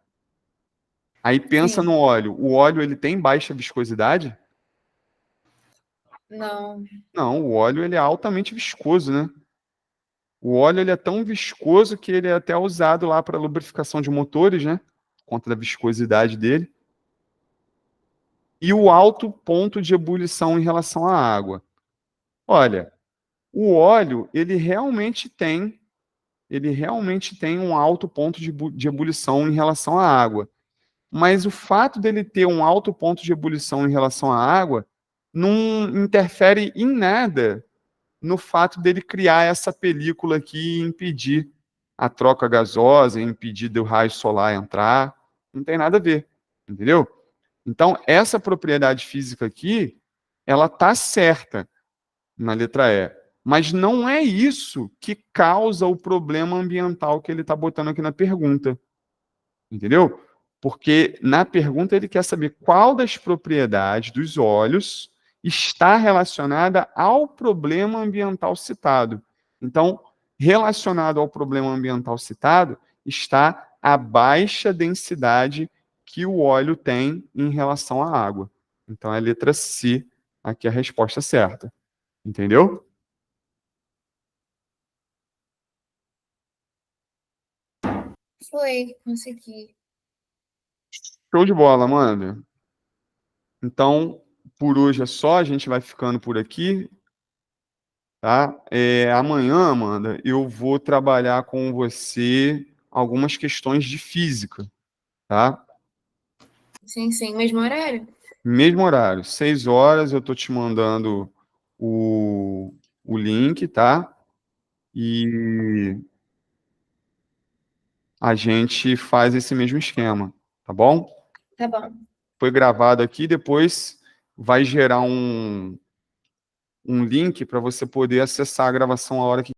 Aí pensa Sim. no óleo. O óleo ele tem baixa viscosidade? Não. Não, o óleo ele é altamente viscoso, né? O óleo ele é tão viscoso que ele é até usado lá para lubrificação de motores, né? Por conta da viscosidade dele. E o alto ponto de ebulição em relação à água. Olha, o óleo ele realmente tem um alto ponto de ebulição em relação à água. Mas o fato dele ter um alto ponto de ebulição em relação à água não interfere em nada no fato dele criar essa película aqui e impedir a troca gasosa, impedir do raio solar entrar. Não tem nada a ver, entendeu? Então, essa propriedade física aqui, ela tá certa na letra E. Mas não é isso que causa o problema ambiental que ele está botando aqui na pergunta. Entendeu? Porque na pergunta ele quer saber qual das propriedades dos óleos está relacionada ao problema ambiental citado. Então, relacionado ao problema ambiental citado está a baixa densidade que o óleo tem em relação à água. Então, é a letra C aqui a resposta certa. Entendeu? Foi, consegui. Show de bola, Amanda. Então, por hoje é só, a gente vai ficando por aqui. Tá? Amanhã, Amanda, eu vou trabalhar com você algumas questões de física, tá? Sim, sim. Mesmo horário? Mesmo horário, 6 horas, eu tô te mandando o link, tá? E a gente faz esse mesmo esquema, tá bom? Tá bom. Foi gravado aqui, depois vai gerar um link para você poder acessar a gravação a hora que